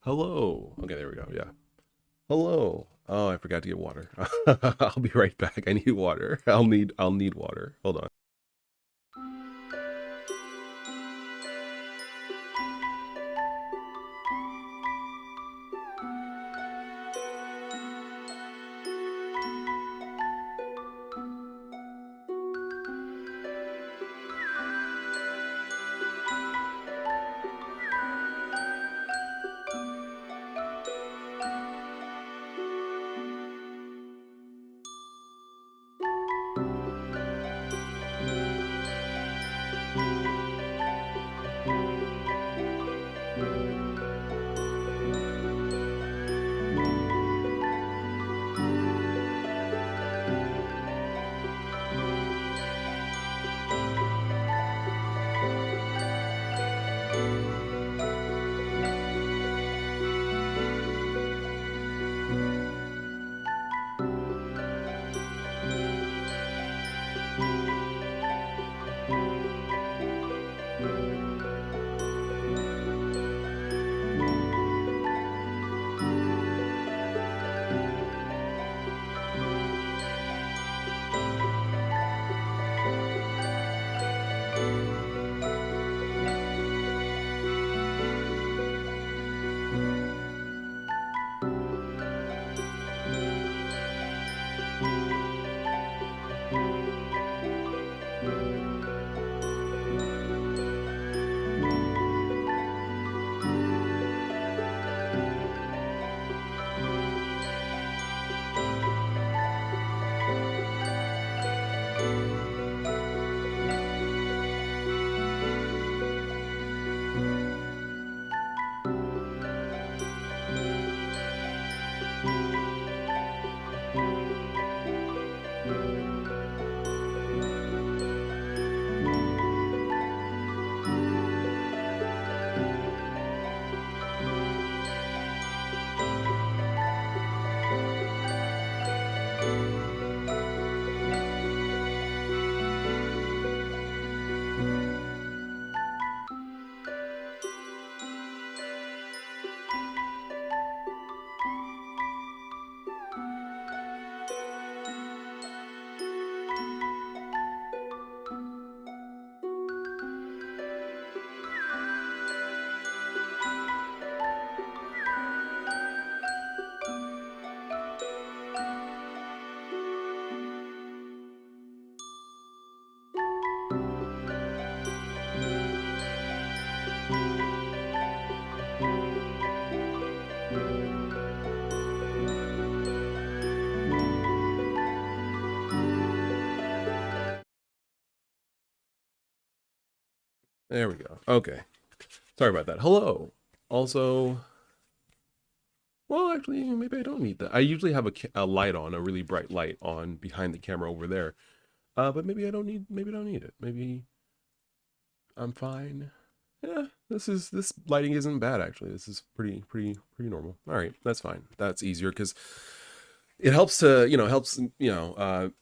Hello. Okay, there we go. Yeah. Hello. Oh, I forgot to get water. I'll be right back. I need water. I'll need water. Hold on. There we go. Okay. Sorry about that. Hello. Also, well, actually, maybe I don't need that. I usually have a light on, a really bright light on behind the camera over there. But maybe I don't need it. Maybe I'm fine. Yeah, this lighting isn't bad actually. This is pretty normal. All right, that's fine. That's easier because it helps to, helps, the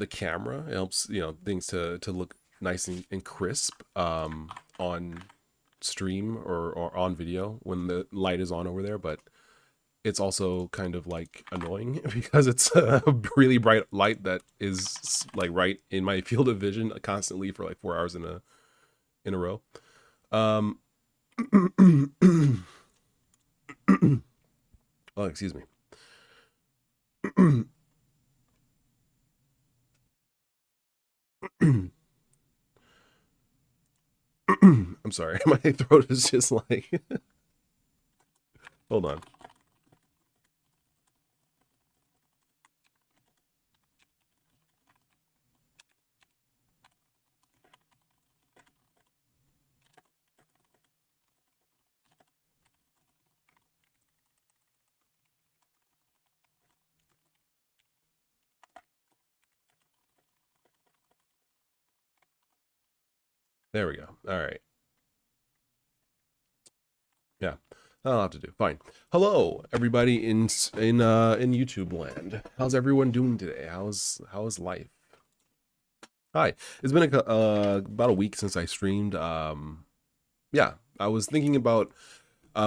camera. It helps, things to look nice and crisp on stream or on video when the light is on over there, but it's also kind of like annoying because it's a really bright light that is like right in my field of vision constantly for like 4 hours in a row. Um, oh, excuse me. I'm sorry, my throat is just like. Hold on. There we go. All right. Yeah, that'll have to do. Fine. Hello, everybody in YouTube land. How's everyone doing today? How's life? Hi. It's been about a week since I streamed. Yeah, I was thinking about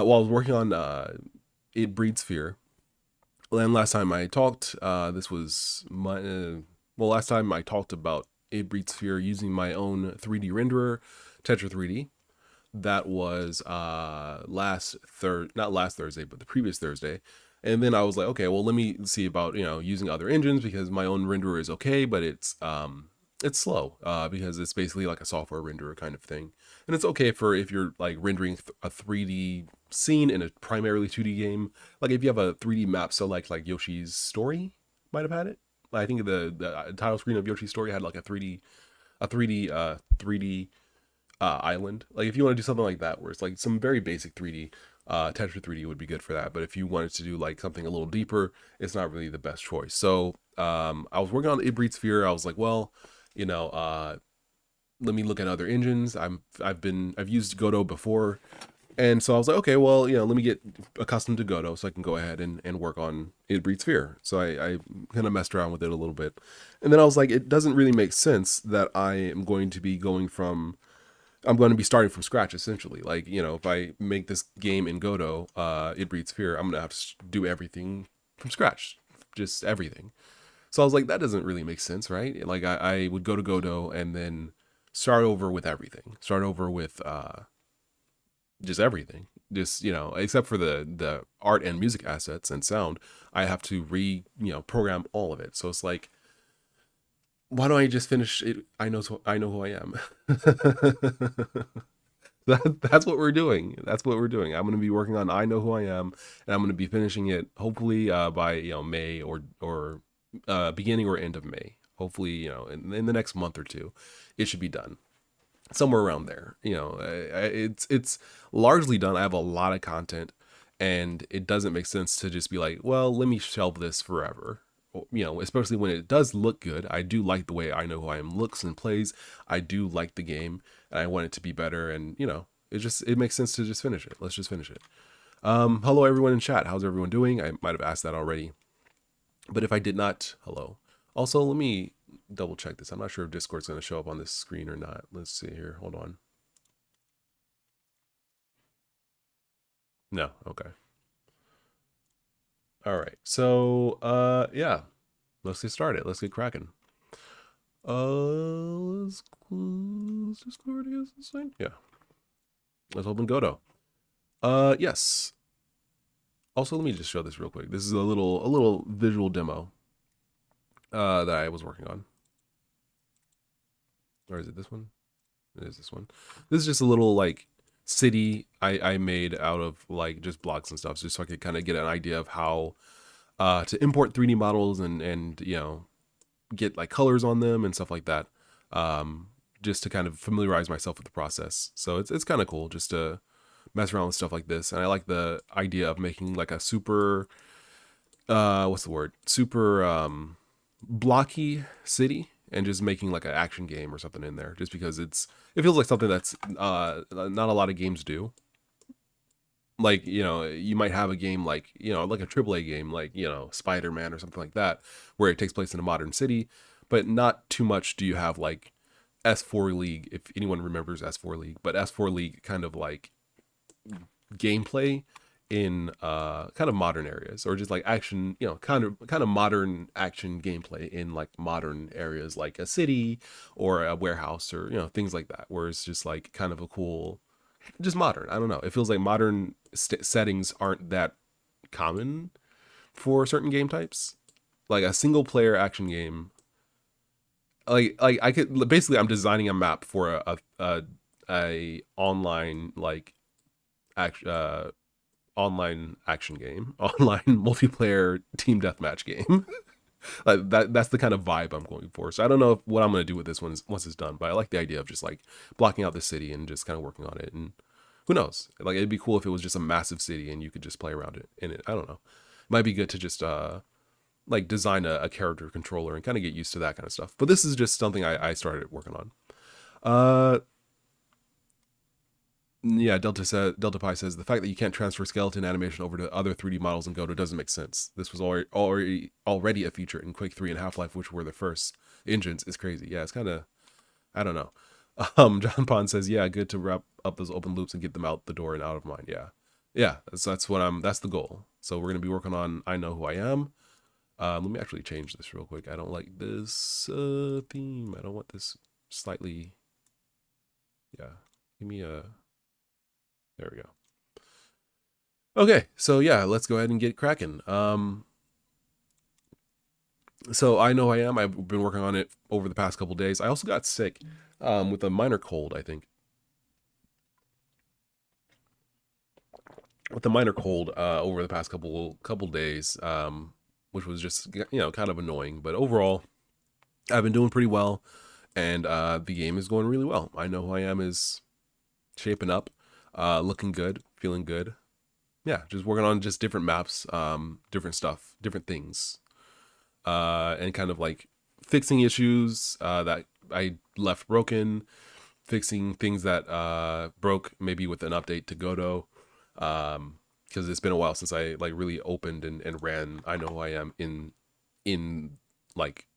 Well, I was working on It Breeds Fear. And last time I talked, this was my well, last time I talked about It Breeds Fear using my own 3D renderer, Tetra 3D. That was not last Thursday, but the previous Thursday. And then I was like, okay, well, let me see about using other engines, because my own renderer is okay, but it's slow because it's basically like a software renderer kind of thing. And it's okay for if you're like rendering a 3D scene in a primarily 2D game. Like if you have a 3D map select, like Yoshi's Story might have had it. I think the title screen of Yoshi's Story had like a 3D island. Like if you want to do something like that, where it's like some very basic 3D, Tetra 3D would be good for that. But if you wanted to do like something a little deeper, it's not really the best choice. So I was working on the It Breeds Fear. I was like, well, you know, let me look at other engines. I've used Godot before, and so I was like, okay, well, let me get accustomed to Godot so I can go ahead and work on It Breeds Fear. So I kind of messed around with it a little bit, and then I was like, it doesn't really make sense that I'm going to be starting from scratch, essentially. Like, if I make this game in Godot, It Breeds Fear, I'm going to have to do everything from scratch, just everything. So I was like, that doesn't really make sense, right? Like, I would go to Godot and then start over with everything. Start over with just everything. Just, except for the art and music assets and sound, I have to program all of it. So it's like, why don't I just finish it? I know who I am. That's what we're doing. That's what we're doing. I'm going to be working on I Know Who I Am, and I'm going to be finishing it hopefully by May or beginning or end of May. Hopefully, in the next month or two, it should be done. Somewhere around there. It's largely done. I have a lot of content, and it doesn't make sense to just be like, well, let me shelve this forever. Especially when it does look good. I do like the way I Know Who I Am looks and plays. I do like the game, and I want it to be better. And it makes sense to just finish it. Let's just finish it. Hello everyone in chat. How's everyone doing? I might have asked that already, but if I did not, hello. Also, let me double check this. I'm not sure if Discord's going to show up on this screen or not. Let's see here. Hold on. No. Okay. All right. So, yeah, let's get started. Let's get cracking. Let's close Discord against this thing. Yeah. Let's open Godot. Yes. Also, let me just show this real quick. This is a little visual demo that I was working on. Or is it this one? It is this one. This is just a little like city I made out of like just blocks and stuff, just so I could kind of get an idea of how to import 3D models and get like colors on them and stuff like that, just to kind of familiarize myself with the process. So it's kind of cool just to mess around with stuff like this. And I like the idea of making like a super what's the word, super blocky city, and just making like an action game or something in there, just because it feels like something that's not a lot of games do. Like, you might have a game like, like a AAA game, like, Spider-Man or something like that, where it takes place in a modern city, but not too much do you have like S4 League, if anyone remembers S4 League, but S4 League kind of like gameplay in kind of modern areas, or just like action, kind of modern action gameplay in like modern areas, like a city or a warehouse, or things like that, where it's just like kind of a cool, just modern. I don't know. It feels like modern settings aren't that common for certain game types. Like a single player action game. Like I could basically, I'm designing a map for a online like online action game, online multiplayer team deathmatch game. Like that's the kind of vibe I'm going for. So I don't know what I'm going to do with this one once it's done, but I like the idea of just like blocking out the city and just kind of working on it. And who knows? Like, it'd be cool if it was just a massive city and you could just play around it in it. I don't know. It might be good to just like design a character controller and kind of get used to that kind of stuff. But this is just something I started working on. Yeah, Delta Pi says the fact that you can't transfer skeleton animation over to other 3D models in Godot doesn't make sense. This was already a feature in Quake 3 and Half-Life, which were the first engines. Is crazy. Yeah, it's kind of, I don't know. John Pond says, yeah, good to wrap up those open loops and get them out the door and out of mind. Yeah, yeah, that's the goal. So we're gonna be working on I Know Who I Am. Let me actually change this real quick. I don't like this theme. I don't want this slightly. Yeah, give me a. There we go. Okay, so yeah, let's go ahead and get cracking. So I Know I Am. I've been working on it over the past couple days. I also got sick with a minor cold, I think. With a minor cold over the past couple days, which was just kind of annoying. But overall, I've been doing pretty well, and the game is going really well. I Know Who I Am is shaping up, looking good, feeling good. Yeah, just working on just different maps, different stuff, different things, and kind of like fixing issues that I left broken, fixing things that broke maybe with an update to Godot, because it's been a while since I like really opened and ran I Know Who I Am in like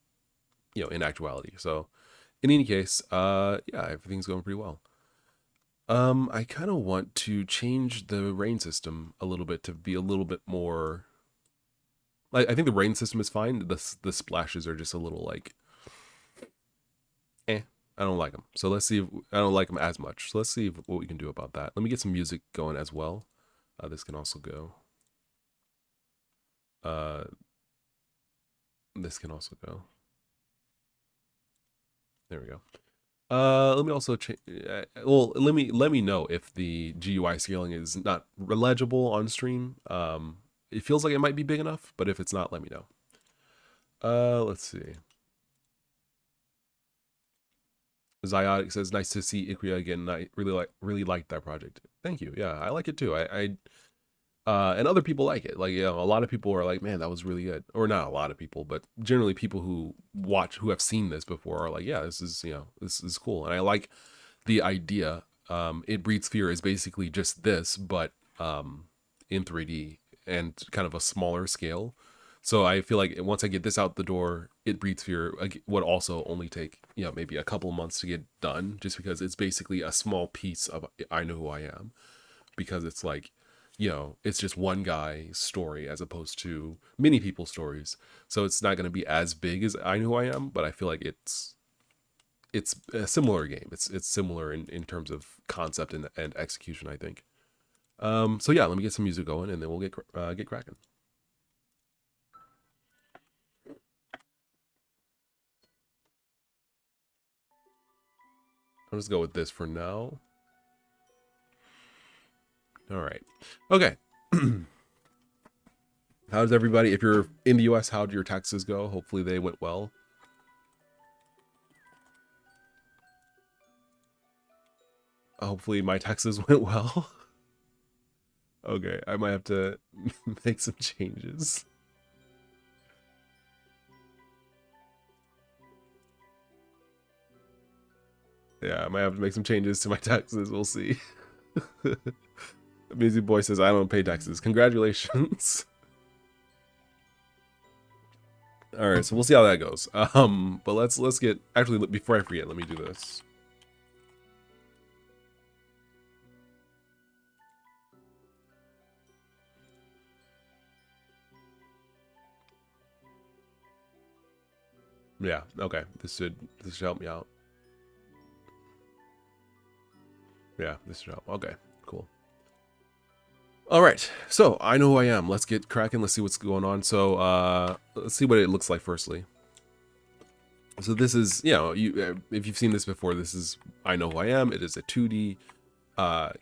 in actuality. So in any case, yeah, everything's going pretty well. I kind of want to change the rain system a little bit to be a little bit more. I think the rain system is fine. The splashes are just a little like, I don't like them. So let's see if I don't like them as much. So let's see what we can do about that. Let me get some music going as well. This can also go. This can also go. There we go. Let me also change. Well, let me know if the GUI scaling is not legible on stream. It feels like it might be big enough, but if it's not, let me know. Let's see. Ziotic says, "Nice to see IKWIA again. I really like that project. Thank you. Yeah, I like it too. And other people like it. Like, a lot of people are like, man, that was really good. Or not a lot of people, but generally people who have seen this before are like, yeah, this is cool. And I like the idea. It Breeds Fear is basically just this, but in 3D and kind of a smaller scale. So I feel like once I get this out the door, It Breeds Fear would also only take, maybe a couple months to get done, just because it's basically a small piece of I Know Who I Am, because it's like, it's just one guy's story as opposed to many people's stories. So it's not going to be as big as I Know Who I Am, but I feel like it's a similar game. It's similar in terms of concept and execution, I think. So yeah, let me get some music going and then we'll get cracking. I'll just go with this for now. All right. Okay. How's everybody? If you're in the US, how'd your taxes go? Hopefully they went well. Hopefully my taxes went well. Okay, I might have to make some changes. Yeah, I might have to make some changes to my taxes. We'll see. Music Boy says, I don't pay taxes. Congratulations. All right, so we'll see how that goes. But let's get, actually, before I forget, let me do this. Yeah, okay. This should help me out. Yeah, this should help. Okay, cool. All right, so I Know Who I Am. Let's get cracking. Let's see what's going on. So let's see what it looks like firstly. So this is, if you've seen this before, this is I Know Who I Am. It is a 2D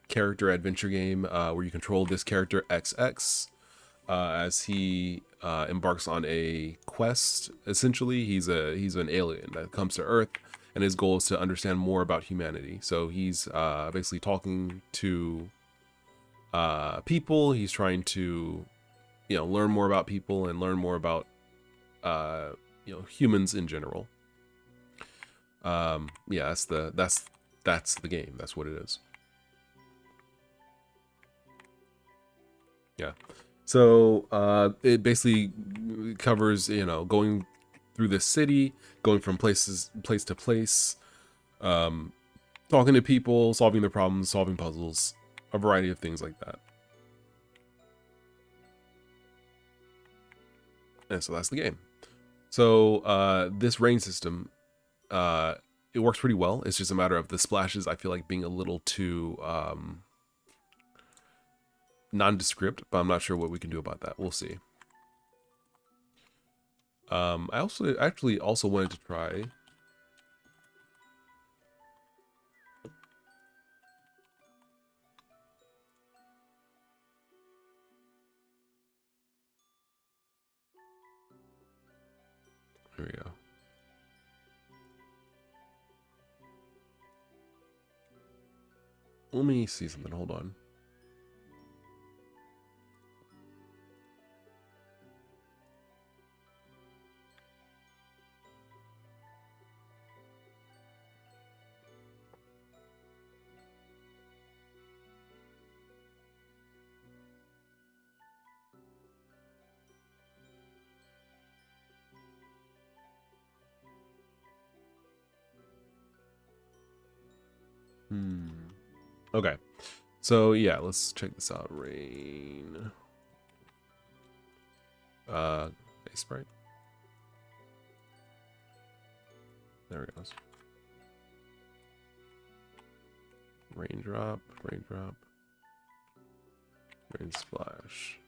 character adventure game where you control this character XX as he embarks on a quest. Essentially, he's an alien that comes to Earth, and his goal is to understand more about humanity. So he's basically talking to people. He's trying to learn more about people and learn more about humans in general. Yeah, that's the game. That's what it is. Yeah. So it basically covers going through this city, going from place to place, talking to people, solving their problems, solving puzzles, a variety of things like that. And so that's the game. So this rain system, it works pretty well. It's just a matter of the splashes, I feel like, being a little too nondescript, but I'm not sure what we can do about that. We'll see. I actually also wanted to try. Here we go. Let me see something. Hold on. Okay. So yeah, let's check this out. Rain. Base sprite. There it goes. Raindrop, raindrop, rain splash.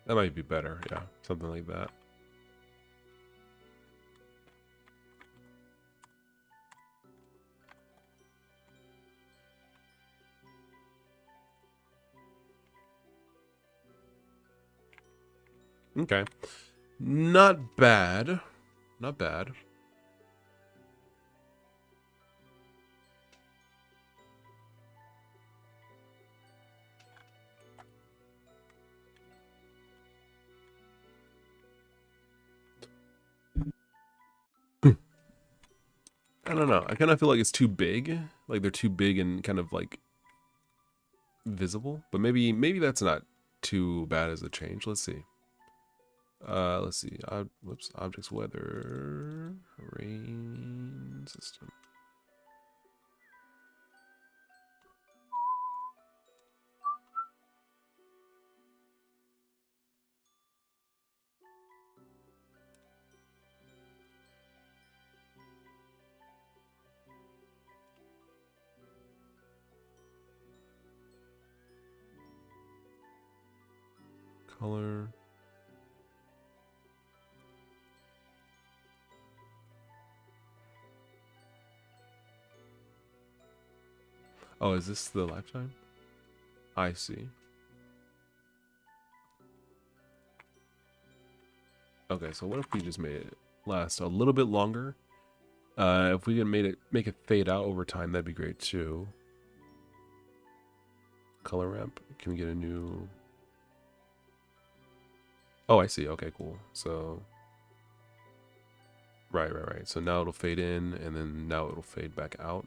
That might be better, yeah, something like that. Okay. Not bad. Not bad. I don't know. I kind of feel like it's too big. Like they're too big and kind of like visible. But maybe that's not too bad as a change. Let's see. Let's see. Whoops. Objects, weather, rain system. Color. Oh, is this the lifetime? I see. Okay, so what if we just made it last a little bit longer? If we can make it fade out over time, that'd be great too. Color ramp. Can we get a new? Oh, I see. Okay, cool. So, right. So now it'll fade in, and then now it'll fade back out.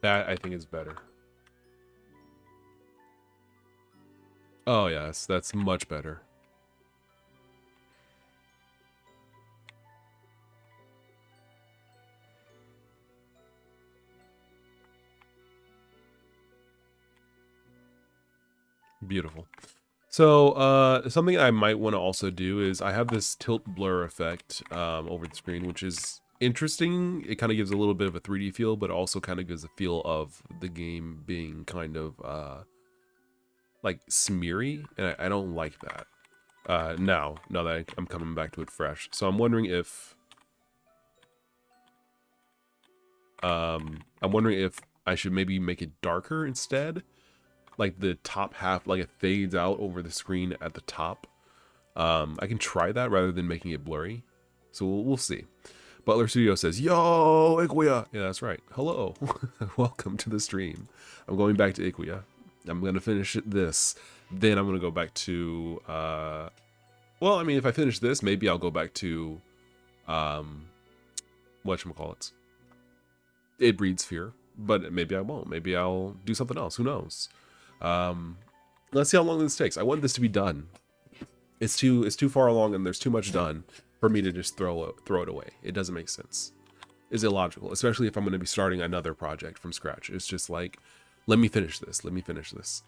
That I think is better. Oh yes, that's much better. Beautiful. So something I might want to also do is I have this tilt blur effect over the screen, which is interesting. It kind of gives a little bit of a 3D feel, but also kind of gives a feel of the game being kind of like smeary, and I don't like that. Now that I'm coming back to it fresh. So I'm wondering if I'm wondering if I should maybe make it darker instead. Like the top half, like it fades out over the screen at the top. I can try that rather than making it blurry. So we'll see. Butler Studio says, yo, IKWIA. Yeah, that's right. Hello. Welcome to the stream. I'm going back to IKWIA. I'm going to finish this. Then I'm going to go back to, well, I mean, if I finish this, maybe I'll go back to, whatchamacallits. It Breeds Fear. But maybe I won't. Maybe I'll do something else. Who knows? Let's see how long this takes. I want this to be done. It's too far along and there's too much done for me to just throw it away. It doesn't make sense. It's illogical, especially if I'm going to be starting another project from scratch. It's just like, let me finish this. Let me finish this.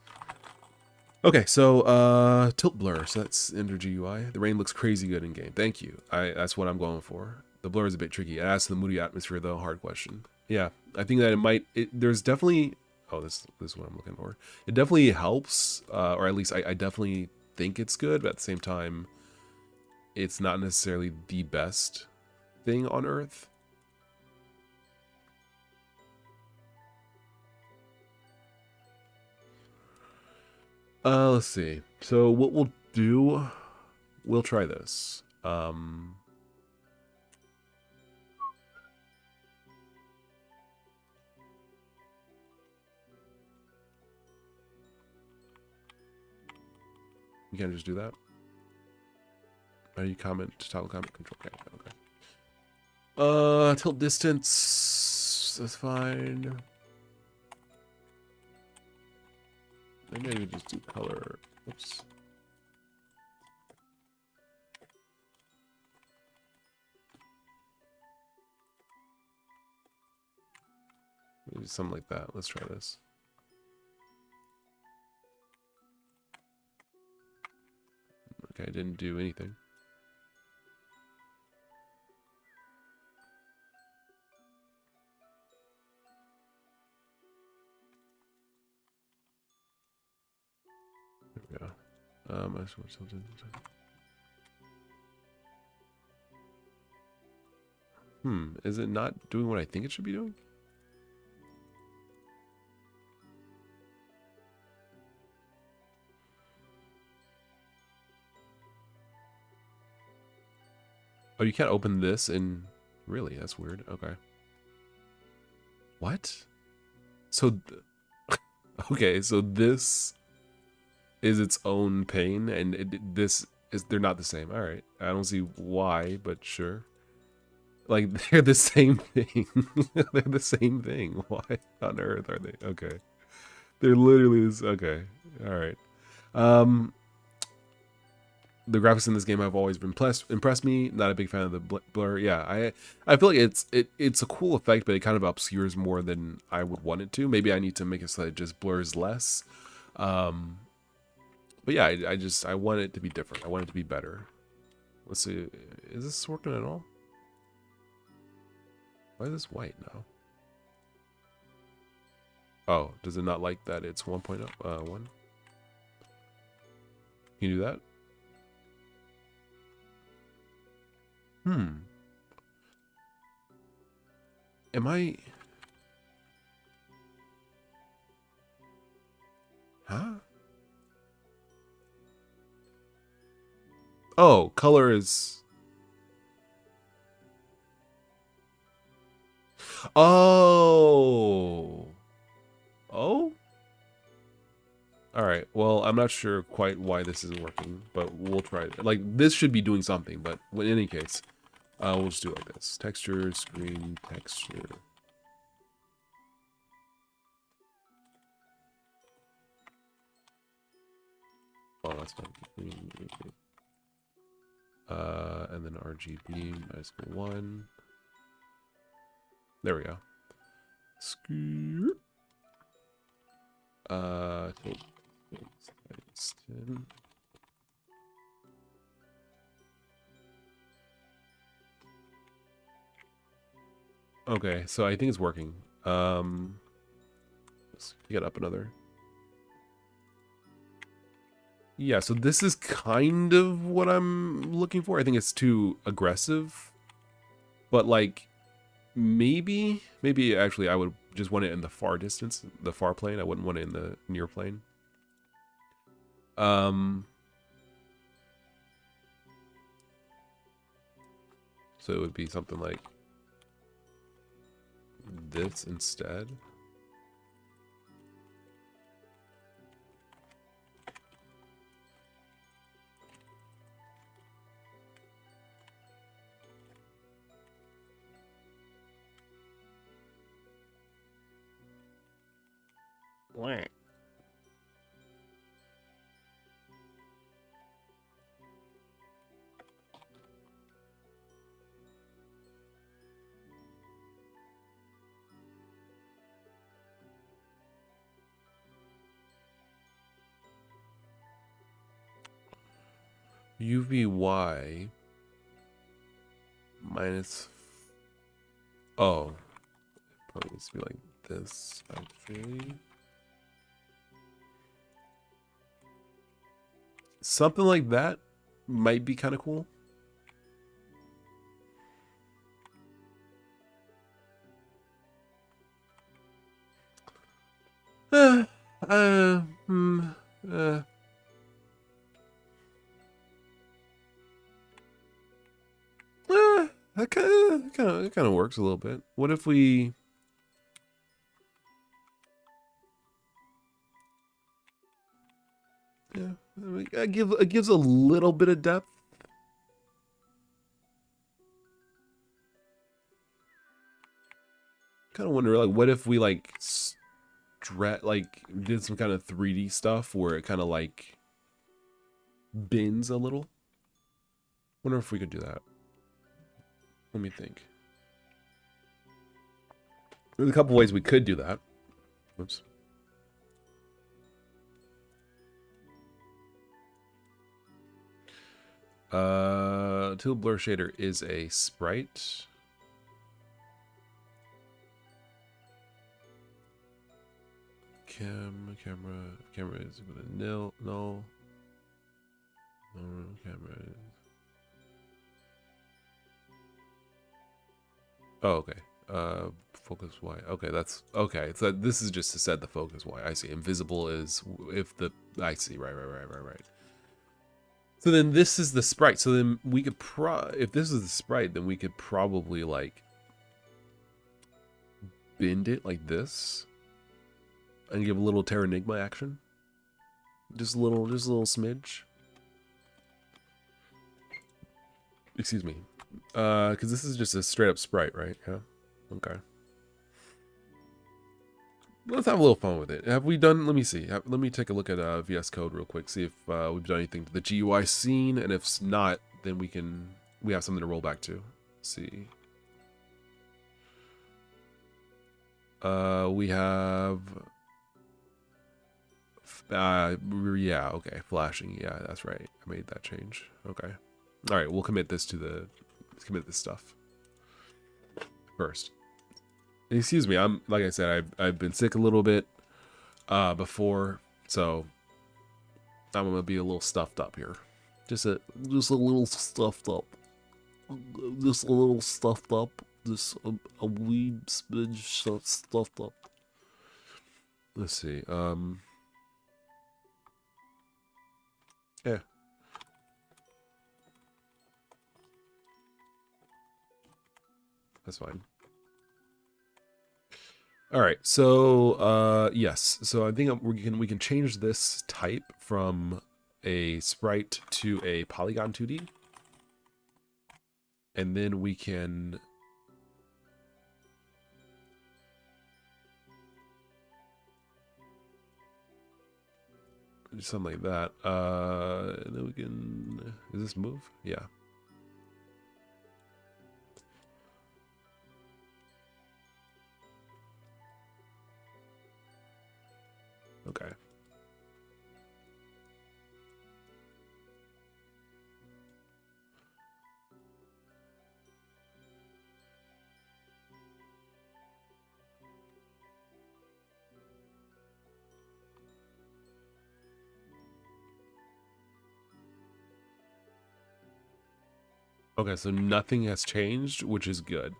Okay, so tilt blur. So that's Ender GUI. The rain looks crazy good in game. Thank you. That's what I'm going for. The blur is a bit tricky. It adds to the moody atmosphere though. Hard question. Yeah, I think that it might. There's definitely. Oh, this is what I'm looking for. It definitely helps, or at least I definitely think it's good. But at the same time, it's not necessarily the best thing on Earth. Let's see. So what we'll do, we'll try this. You can't just do that. How do you comment? Toggle comment control. Okay. Tilt distance. That's fine. Maybe just do color. Oops. Maybe something like that. Let's try this. Okay, I didn't do anything. There we go. Is it not doing what I think it should be doing? Oh, you can't open this in... Really? That's weird. Okay. What? So... Okay, so this is its own pane, and this is... They're not the same. Alright. I don't see why, but sure. Like, they're the same thing. They're the same thing. Why on earth are they? Okay. They're literally this... Okay. Alright. The graphics in this game have always been impressed me. Not a big fan of the blur. Yeah, I feel like it's a cool effect, but it kind of obscures more than I would want it to. Maybe I need to make it so that it just blurs less. But yeah, I want it to be different. I want it to be better. Let's see. Is this working at all? Why is this white now? Oh, does it not like that it's 1.1? Can you do that? Am I... Huh? Oh, color is... Oh! Oh? Alright, well, I'm not sure quite why this isn't working, but we'll try it. Like, this should be doing something, but in any case, we'll just do it like this. Texture, screen, texture. Oh, that's not green. And then RGB, -1. There we go. Okay, so I think it's working. Let's get up another. Yeah, so this is kind of what I'm looking for. I think it's too aggressive, but like maybe actually I would just want it in the far distance, the far plane. I wouldn't want it in the near plane. So it would be something like this instead. What? UVY minus, oh, probably needs to be like this actually. Something like that might be kind of cool. That kind of works a little bit. What if we? Yeah, it gives a little bit of depth. Kind of wonder, like, what if we like did some kind of 3D stuff where it kind of like bends a little. Wonder if we could do that. Let me think. There's a couple ways we could do that. Oops. Tool blur shader is a sprite. Camera is equal to nil. No. Camera is. Oh, okay. Focus Y. Okay, that's okay. So this is just to set the focus Y. I see. Invisible is if the. I see. Right. So then this is the sprite. So then we could if this is the sprite, then we could probably like bend it like this and give a little Terranigma action. Just a little smidge. Excuse me. Because this is just a straight up sprite, right? Yeah. Okay. Let's have a little fun with it. Have we done? Let me see. Let me take a look at VS Code real quick. See if we've done anything to the GUI scene, and if not, then we have something to roll back to. Let's see. We have. Yeah. Okay. Flashing. Yeah, that's right. I made that change. Okay. All right. We'll commit this this stuff first. Excuse me. I'm like I said. I've been sick a little bit before, so I'm gonna be a little stuffed up here. Just a little stuffed up. Just a little stuffed up. Just a wee smidge stuffed up. Let's see. Yeah. That's fine. All right, so yes, so I think we can change this type from a sprite to a Polygon 2D, and then we can do something like that. And then we can. Does this move? Yeah. Okay. Okay, so nothing has changed, which is good.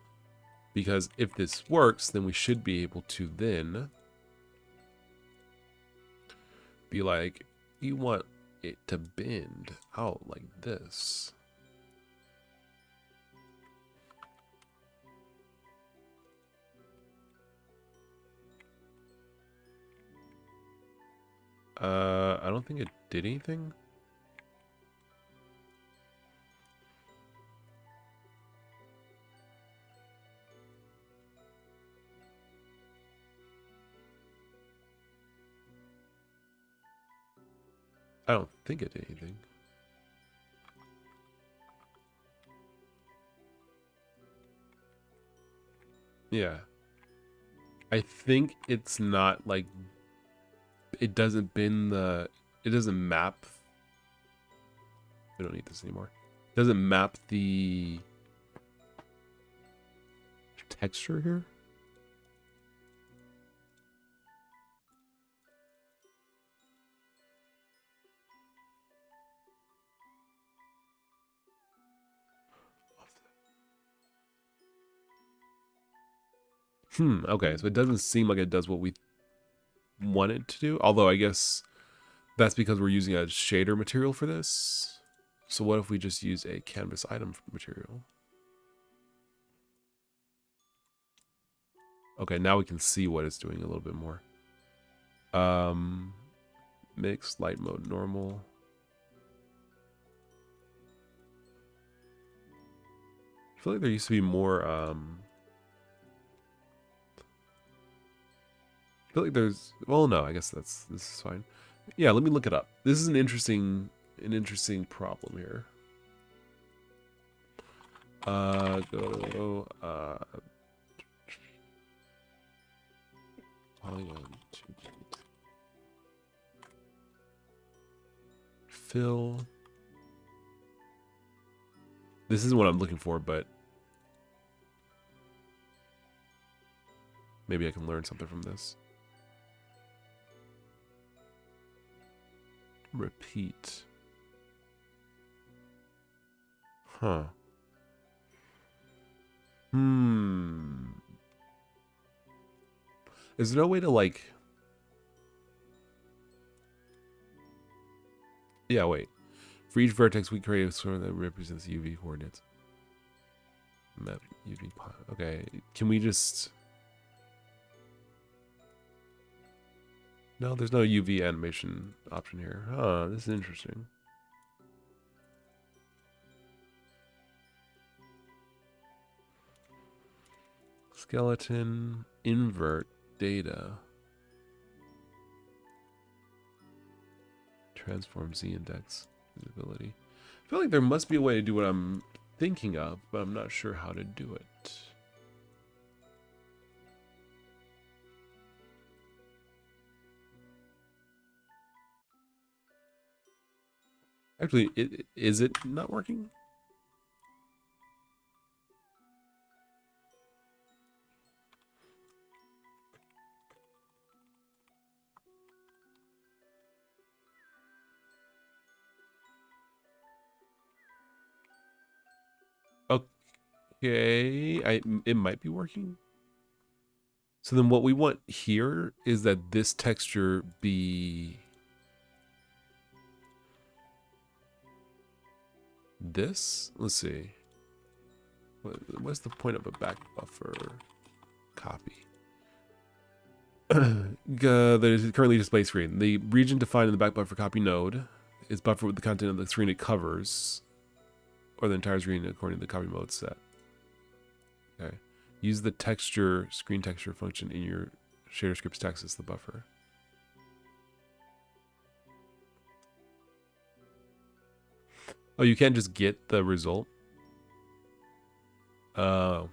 Because if this works, then we should be able to then be like, you want it to bend out like this. I don't think it did anything. I don't think it did anything. Yeah. I think it's not like, it doesn't bend the, it doesn't map. We don't need this anymore. It doesn't map the texture here. Okay, so it doesn't seem like it does what we want it to do. Although I guess that's because we're using a shader material for this. So what if we just use a canvas item material? Okay, now we can see what it's doing a little bit more. Mix, light mode, normal. I feel like there used to be more, I feel like there's, well, no, I guess this is fine. Yeah, let me look it up. This is an interesting problem here. Polygon fill. This isn't what I'm looking for, but maybe I can learn something from this. Repeat. Huh. Is there no way to like... Yeah, wait. For each vertex, we create a sort that represents UV coordinates. Map UV. Okay, can we just... No, there's no UV animation option here. Huh, this is interesting. Skeleton, invert, data. Transform Z index, visibility. I feel like there must be a way to do what I'm thinking of, but I'm not sure how to do it. Actually, is it not working? Okay, it might be working. So then what we want here is that this texture be this. Let's see. What's the point of a back buffer copy? That is currently display screen. The region defined in the back buffer copy node is buffered with the content of the screen it covers, or the entire screen according to the copy mode set. Okay. Use the texture screen texture function in your shader scripts to access the buffer. Oh, you can't just get the result? Oh.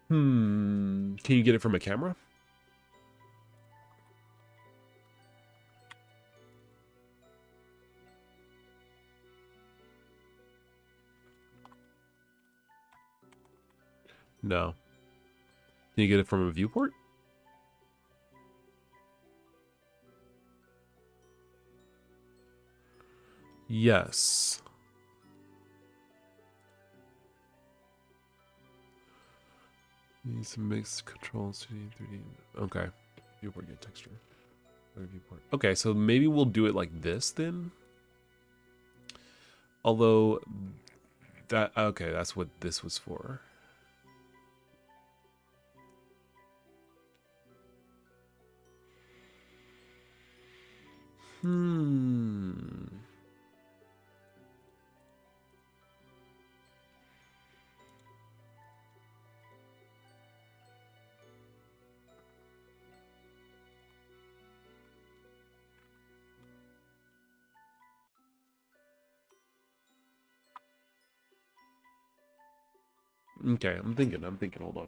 Can you get it from a camera? No. Can you get it from a viewport? Yes. Need some mixed controls, 2D, 3D. Okay. Viewport, get texture. Viewport. Okay, so maybe we'll do it like this then. Although that okay, that's what this was for. Okay, I'm thinking, hold on.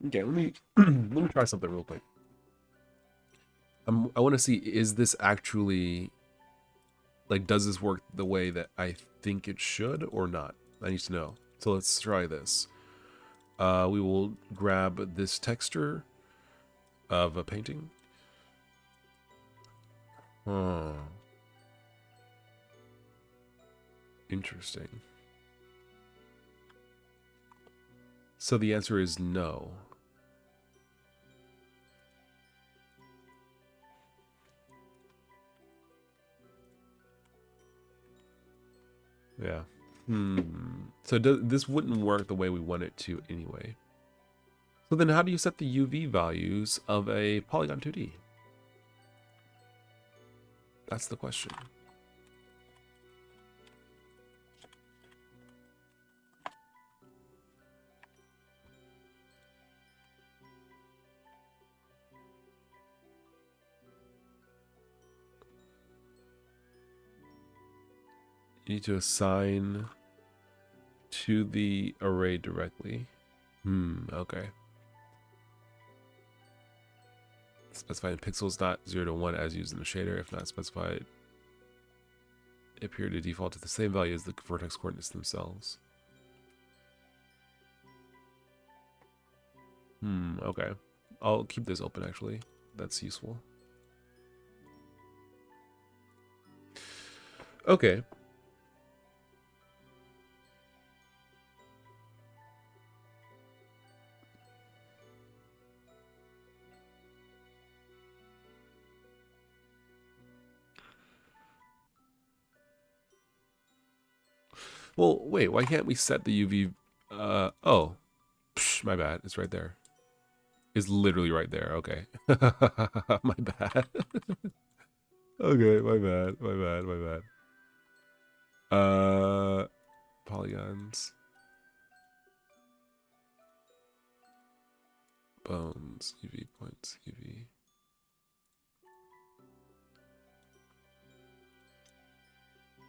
Okay, let me let me try something real quick. I want to see, is this actually, like, does this work the way that I think it should or not? I need to know. So let's try this. We will grab this texture of a painting. Oh. Interesting. So the answer is no. Yeah. So this wouldn't work the way we want it to anyway. So then how do you set the UV values of a Polygon 2D? That's the question. You need to assign to the array directly. Okay. Specified in pixels, not 0 to 1 as used in the shader. If not specified, it appear to default to the same value as the vertex coordinates themselves. Okay. I'll keep this open actually. That's useful. Okay. Well, wait, why can't we set the UV? Oh, my bad. It's right there. It's literally right there. Okay. My bad. Okay, my bad. My bad. Polygons. Bones. UV points. UV.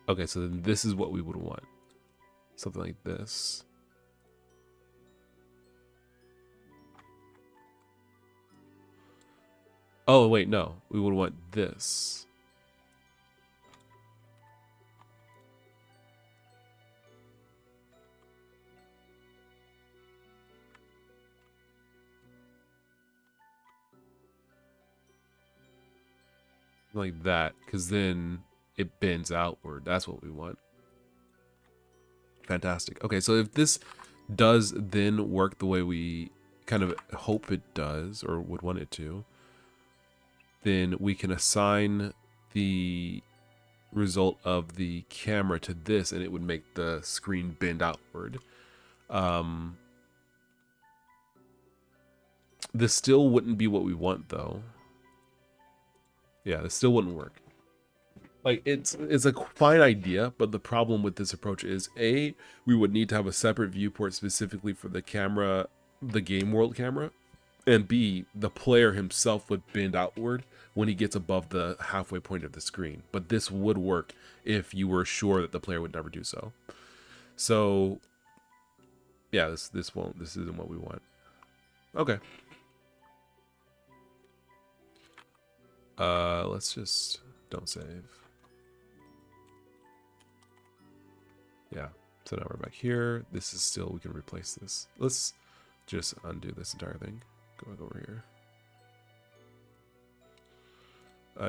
Okay, so then this is what we would want. Something like this. Oh, wait, no. We would want this. Like that, because then it bends outward. That's what we want. Fantastic. Okay, so if this does then work the way we kind of hope it does, or would want it to, then we can assign the result of the camera to this, and it would make the screen bend outward. This still wouldn't be what we want, though. Yeah, this still wouldn't work. Like, it's a fine idea, but the problem with this approach is, A, we would need to have a separate viewport specifically for the camera, the game world camera, and B, the player himself would bend outward when he gets above the halfway point of the screen. But this would work if you were sure that the player would never do so. So, yeah, this isn't what we want. Okay. Let's just don't save. Yeah. So now we're back here. This is still, we can replace this. Let's just undo this entire thing. Go back over here.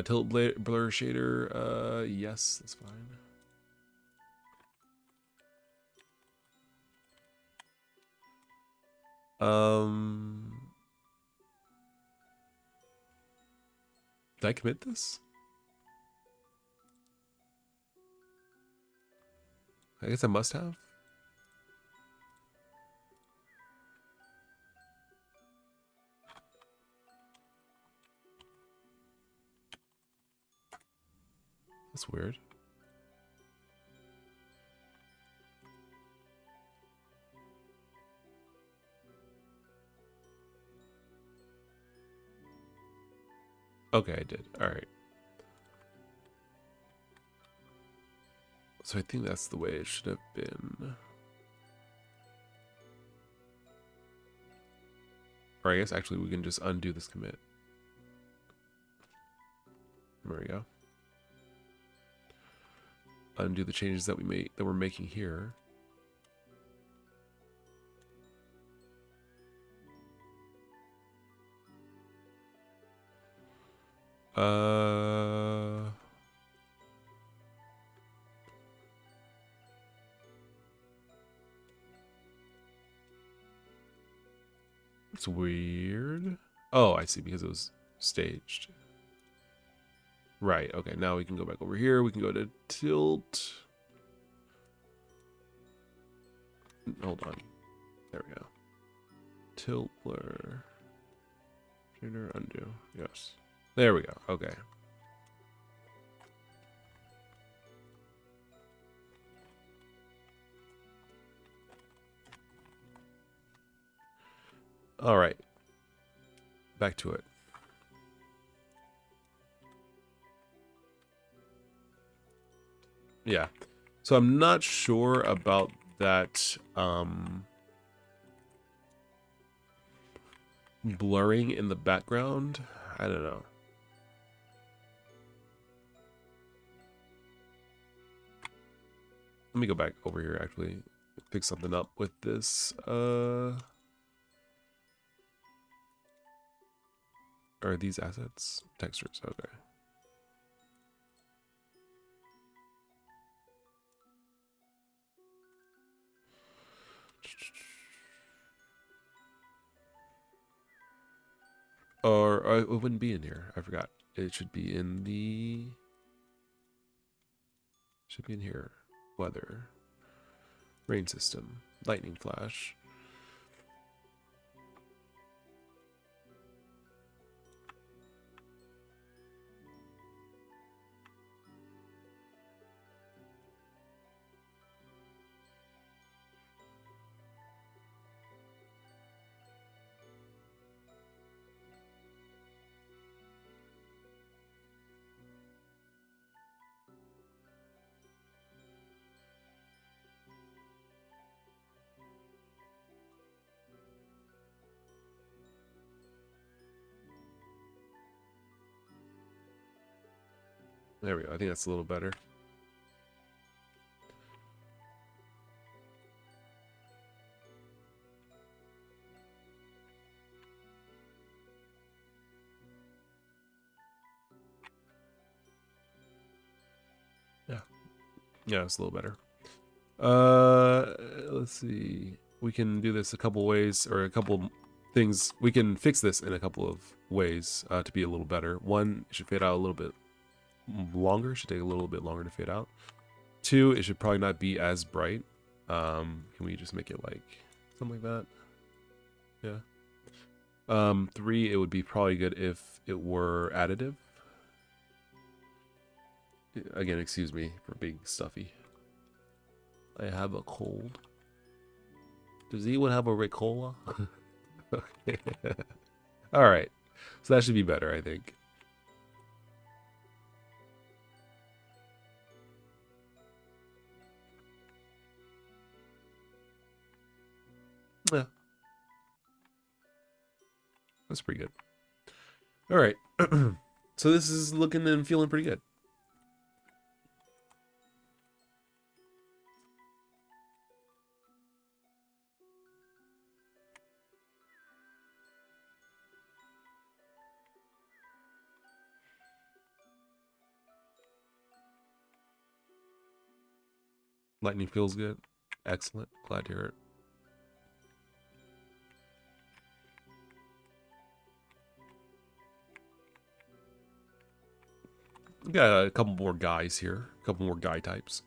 Tilt blur shader, yes, that's fine. Did I commit this? I guess I must have. That's weird. Okay, I did. All right. So I think that's the way it should have been. Or I guess actually we can just undo this commit. There we go. Undo the changes that we're making here. It's weird. Oh, I see, because it was staged. Right, okay, now we can go back over here. We can go to tilt. Hold on. There we go. Tilt blur. Shader undo. Yes. There we go. Okay. All right. Back to it. Yeah. So I'm not sure about that blurring in the background. I don't know. Let me go back over here, actually. Fix something up with this. Are these assets? Textures, okay. Or it wouldn't be in here. I forgot. It should be in the... Should be in here. Weather. Rain system. Lightning flash. There we go. I think that's a little better. Yeah. Yeah, it's a little better. Let's see. We can do this a couple ways, or a couple things. We can fix this in a couple of ways to be a little better. One, it should fade out a little bit longer. Should take a little bit longer to fade out. Two, it should probably not be as bright. Can we just make it like something like that? Yeah. Three, it would be probably good if it were additive. Again, excuse me for being stuffy. I have a cold. Does anyone have a Ricola? Okay. All right. So that should be better, I think. Yeah. That's pretty good. All right. So this is looking and feeling pretty good. Lightning feels good. Excellent. Glad to hear it. We got a couple more guys here. A couple more guy types.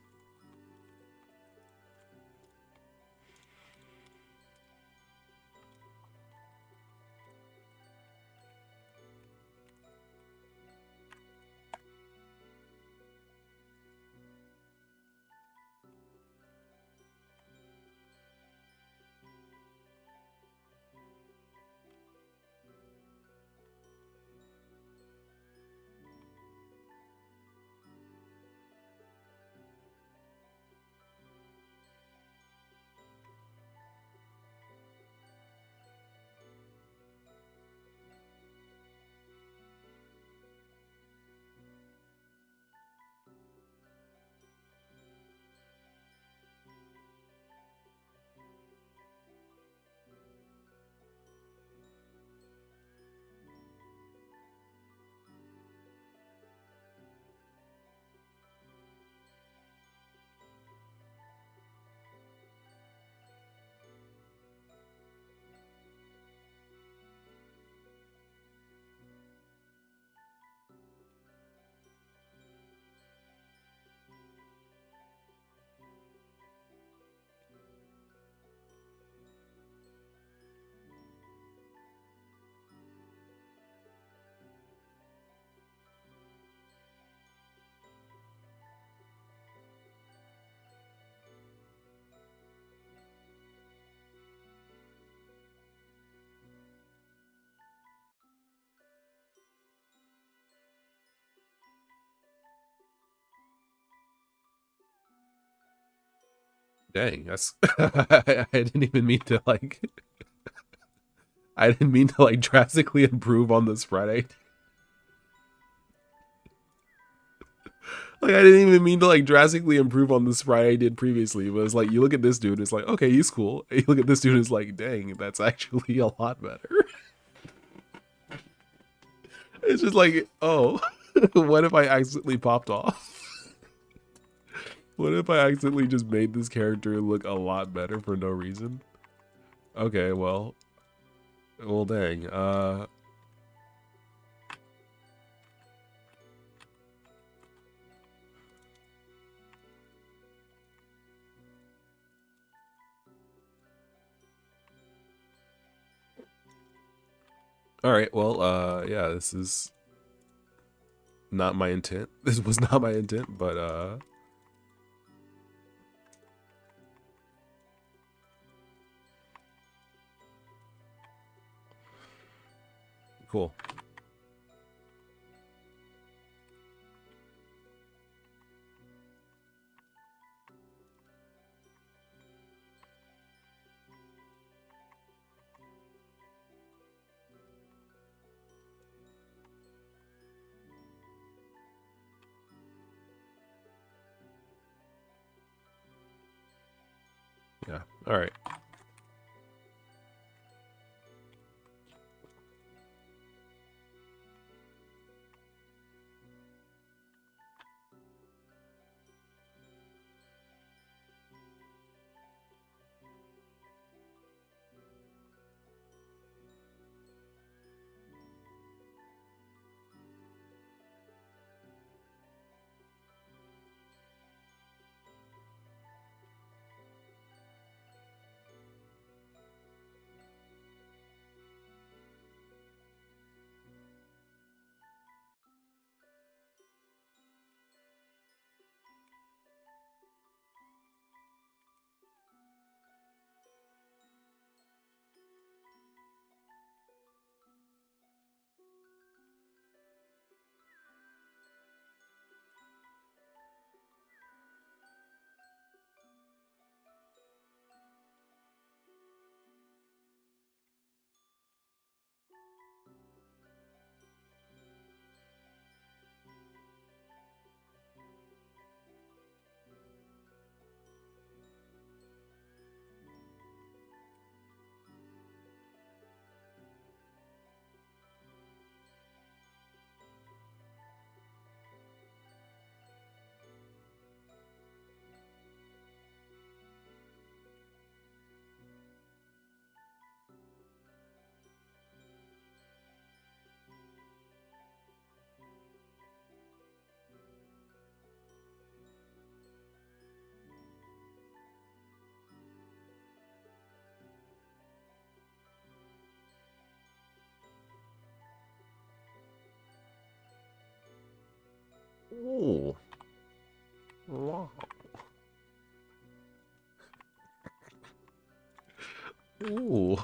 Dang, that's I didn't even mean to like I didn't mean to like drastically improve on this Friday. Like I didn't even mean to like drastically improve on this Friday I did previously. But it's like you look at this dude, it's like, okay, he's cool. And you look at this dude, it's like, dang, that's actually a lot better. It's just like, oh, what if I accidentally popped off? What if I accidentally just made this character look a lot better for no reason? Okay, well, dang. All right, well, yeah, this is not my intent. This was not my intent, but cool. Yeah. All right. Oh. Wow. Ooh.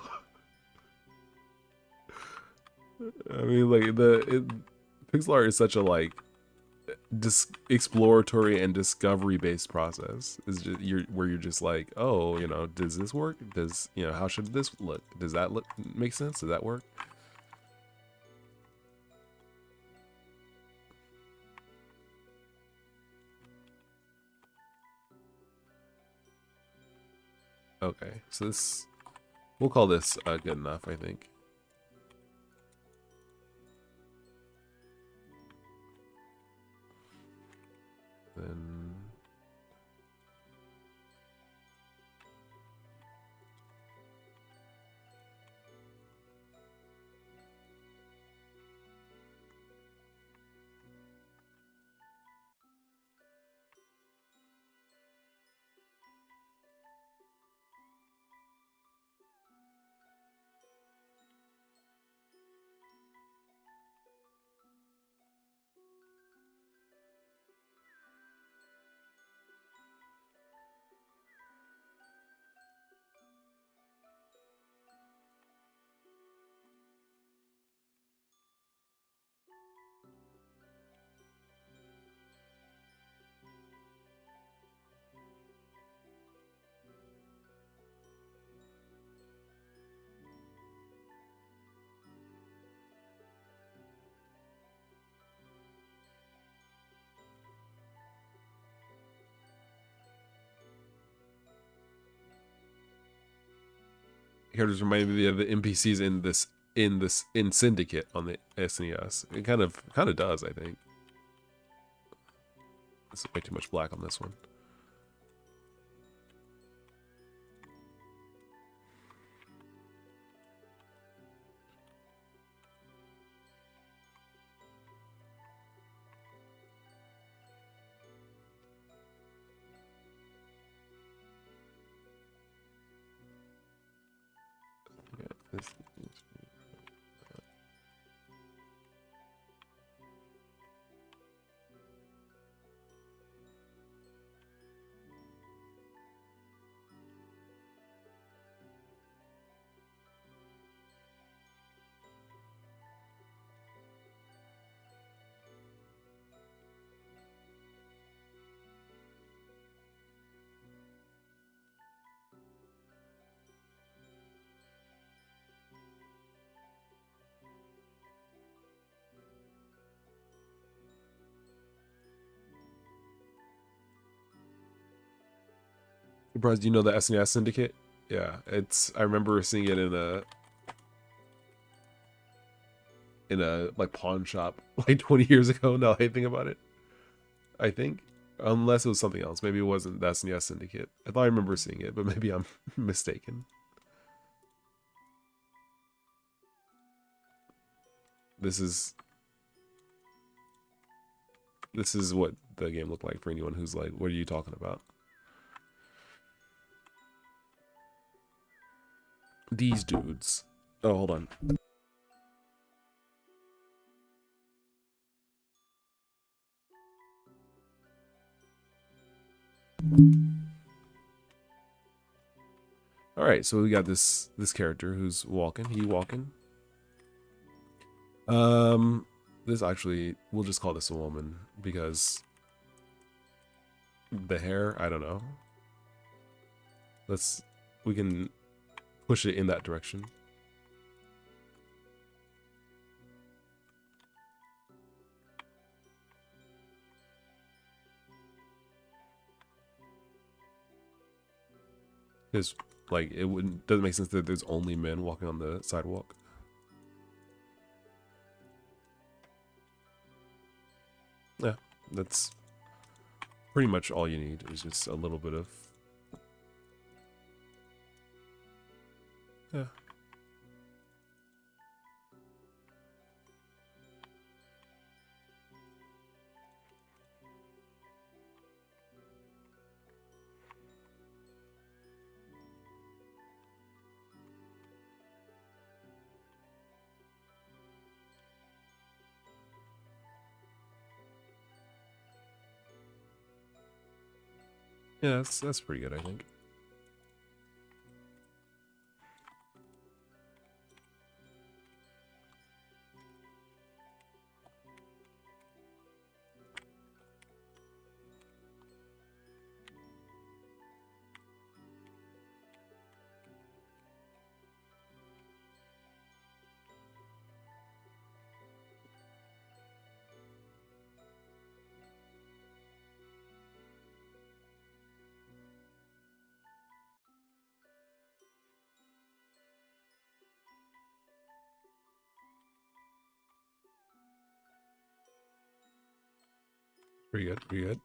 I mean, like pixel art is such a like exploratory and discovery based process. Is just where you're just like, oh, you know, does this work? Does, you know, how should this look? Does that look make sense? Does that work? Okay, so this, we'll call this good enough, I think. Then characters remind me of the NPCs in Syndicate on the SNES. It kind of does, I think. This is way too much black on this one. Yeah, this, surprised you know the SNES Syndicate? Yeah, it's, I remember seeing it in a like pawn shop like 20 years ago. Now I think about it, I think, unless it was something else. Maybe it wasn't the SNES Syndicate. I thought I remember seeing it, but maybe I'm mistaken. This is what the game looked like for anyone who's like, what are you talking about? These dudes. Oh, hold on. All right, so we got this character who's walking. He walking. This actually, we'll just call this a woman because the hair, I don't know. We can push it in that direction. Because, like, doesn't make sense that there's only men walking on the sidewalk. Yeah, that's pretty much all you need, is just a little bit of... Yeah. Yeah, that's pretty good, I think. Pretty good, pretty good.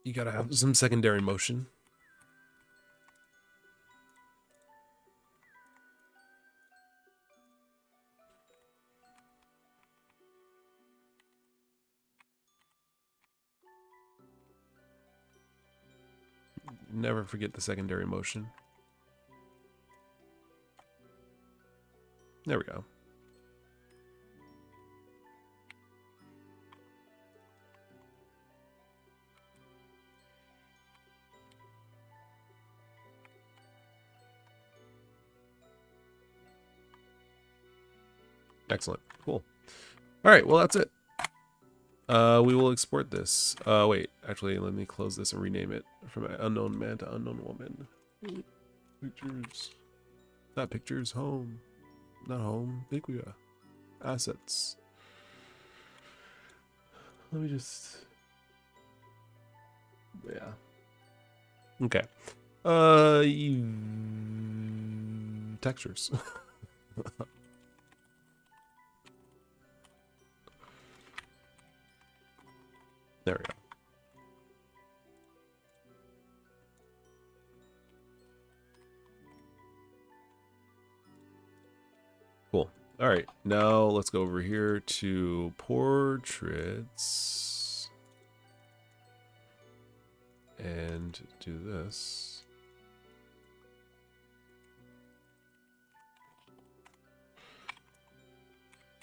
You gotta have some secondary motion. Never forget the secondary motion. There we go. Excellent. Cool. All right, well, that's it. We will export this. Wait, actually, let me close this and rename it from unknown man to unknown woman. Pictures. Not pictures. Home. Not home. IKWIA. Assets. Let me just... Yeah. Okay. Textures. There we go. Cool. All right, now let's go over here to portraits and do this.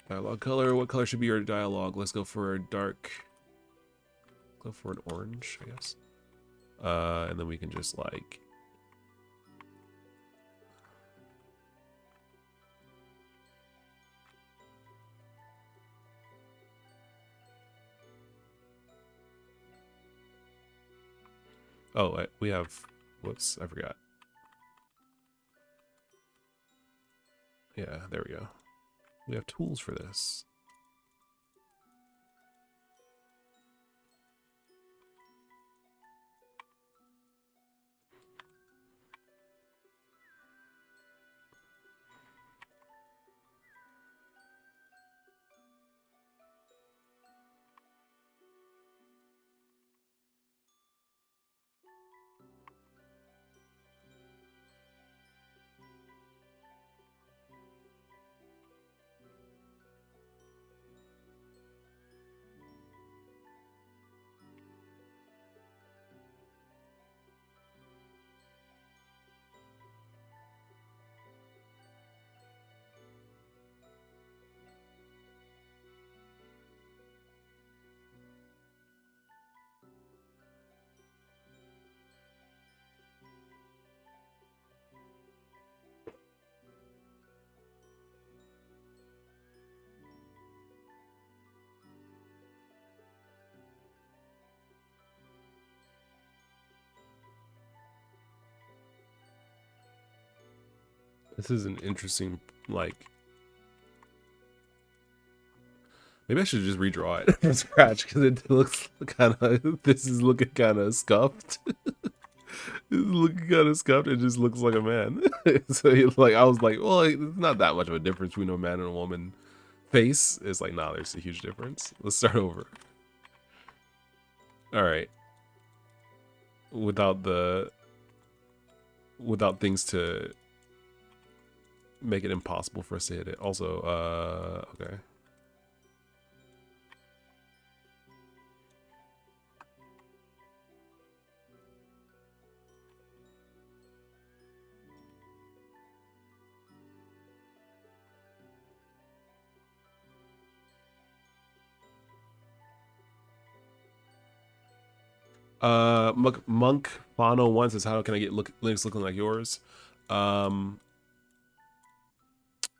Dialogue color. What color should be your dialogue? Let's go for a dark. Go for an orange, I guess. And then we can just like. Oh, we have. Whoops, I forgot. Yeah, there we go. We have tools for this. This is an interesting, like... Maybe I should just redraw it from scratch because it looks kind of... This is looking kind of scuffed. It's looking kind of scuffed. It just looks like a man. So like, I was like, well, it's not that much of a difference between a man and a woman face. It's like, nah, there's a huge difference. Let's start over. All right. Without things to make it impossible for us to hit it. Also, okay. Monk Fano one says, how can I get Linux looking like yours?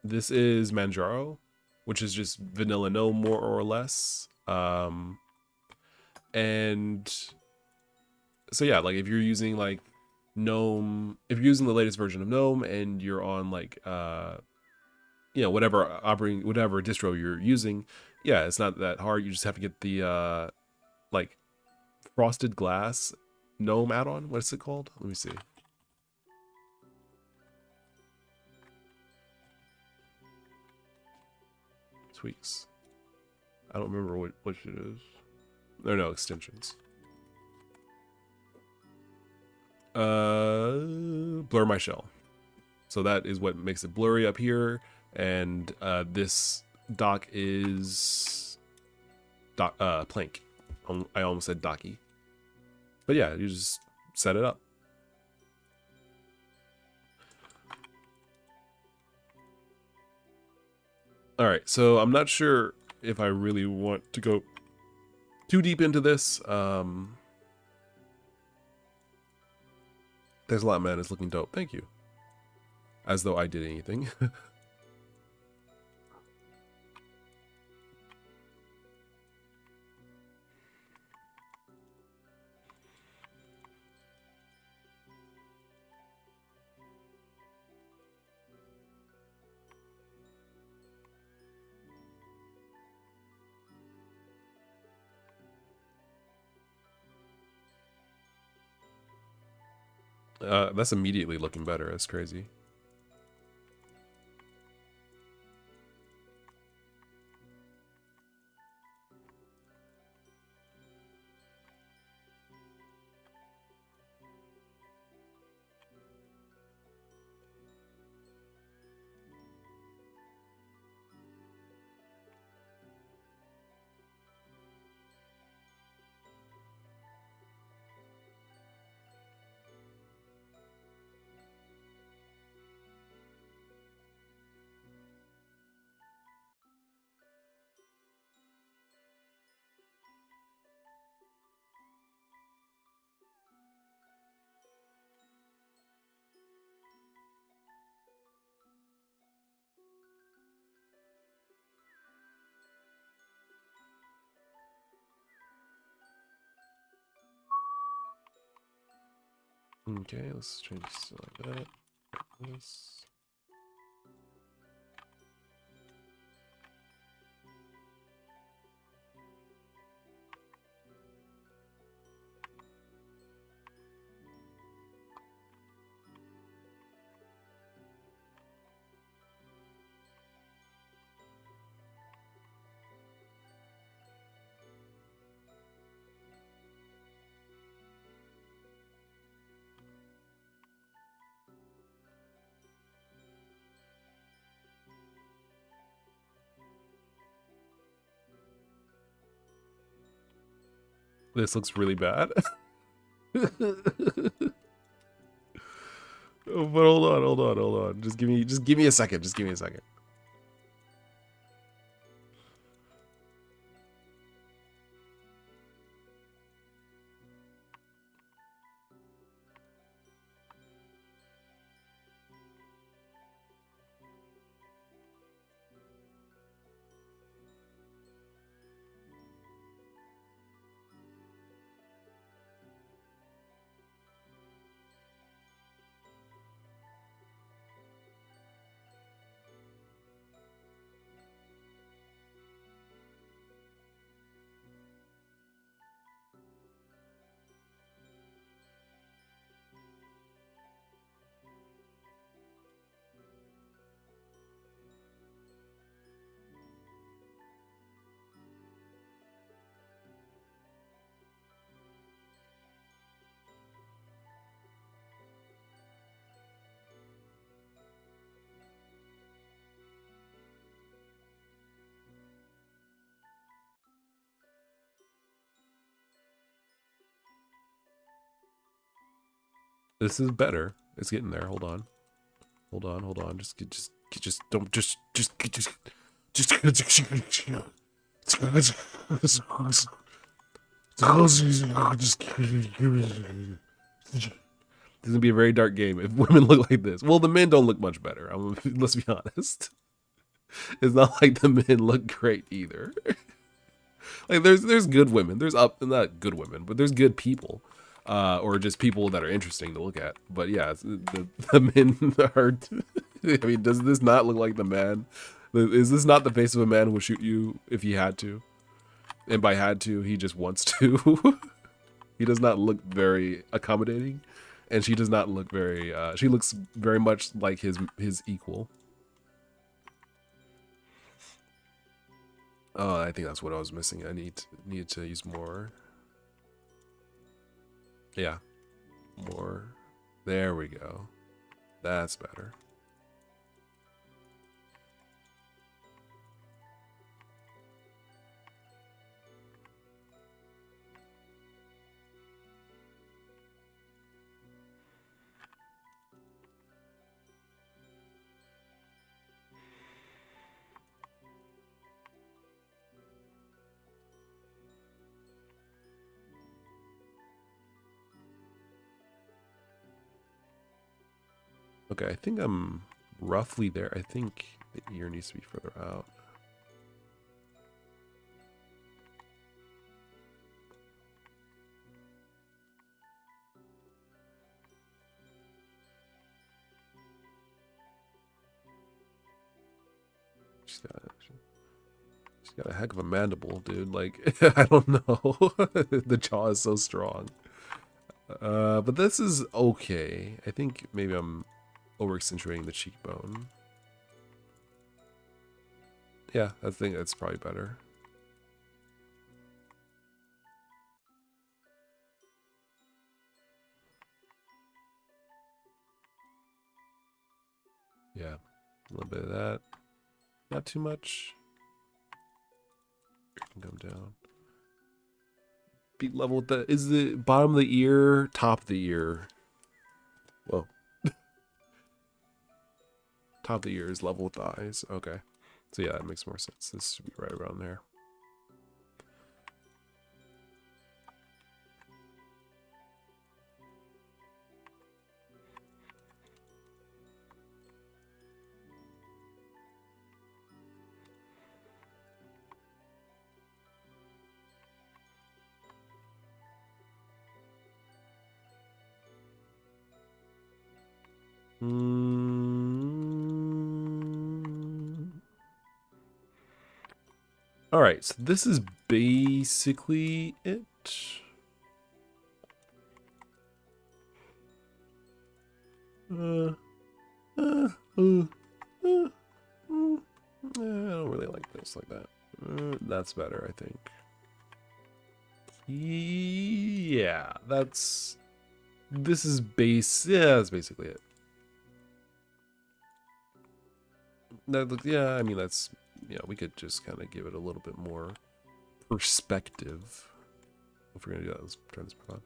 This is Manjaro, which is just vanilla GNOME more or less. And so yeah, like if you're using like GNOME, if you're using the latest version of GNOME and you're on like you know, whatever distro you're using, yeah, it's not that hard. You just have to get the like frosted glass GNOME add-on. What's it called? Let me see. Tweaks. I don't remember what it is. There are no extensions. Blur my shell. So that is what makes it blurry up here. And this dock is plank. I almost said docky. But yeah, you just set it up. All right, so I'm not sure if I really want to go too deep into this. There's a lot, man. It's looking dope. Thank you. As though I did anything. That's immediately looking better. That's crazy. Okay, let's change this like that. This. This looks really bad. But hold on. Just give me a second. Just give me a second. This is better. It's getting there. Hold on. Just don't just This is gonna be a very dark game if women look like this. Well, the men don't look much better. Let's be honest. It's not like the men look great either. Like there's good women. There's not good women, but there's good people, or just people that are interesting to look at. But yeah, the men are. I mean, does this not look like the man? Is this not the face of a man who would shoot you if he had to? And by had to, he just wants to. He does not look very accommodating, and she does not look very. She looks very much like his equal. Oh, I think that's what I was missing. I need to use more. Yeah, more. There we go. That's better. Okay, I think I'm roughly there. I think the ear needs to be further out. She's got a heck of a mandible, dude. Like, I don't know. The jaw is so strong. But this is okay. I think maybe I'm over accentuating the cheekbone. Yeah, I think that's probably better. Yeah, a little bit of that. Not too much. It can come down. Be level with the. Is the bottom of the ear, top of the ear? Whoa. Top of the ear is level with the eyes. Okay. So yeah, that makes more sense. This should be right around there. All right, so this is basically it. I don't really like this like that. That's better, I think. Yeah, this is base. Yeah, that's basically it. Yeah, I mean, that's, we could just kind of give it a little bit more perspective. If we're gonna do that, let's turn this back on.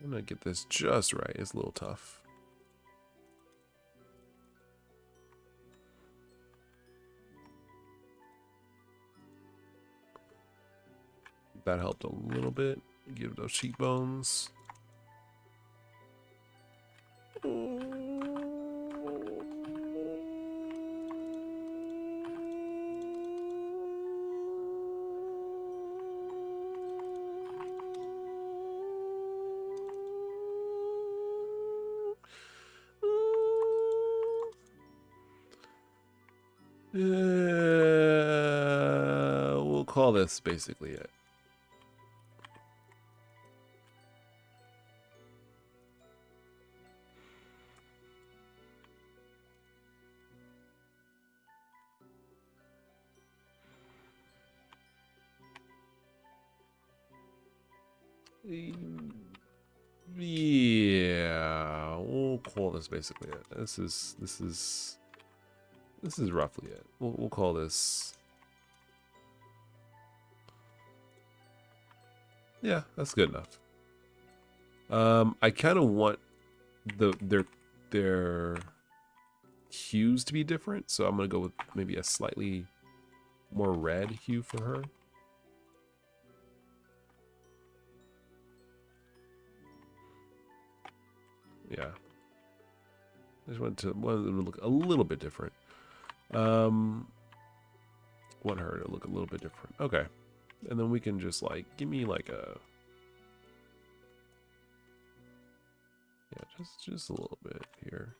I'm gonna get this just right. It's a little tough. That helped a little bit. Give those cheekbones. We'll call this basically it. Yeah, we'll call this basically it. This is roughly it. We'll call this. Yeah, that's good enough. I kind of want their hues to be different, so I'm gonna go with maybe a slightly more red hue for her. Yeah, I just wanted them to look a little bit different. Want her to look a little bit different. Okay, and then we can just like give me like a just a little bit here.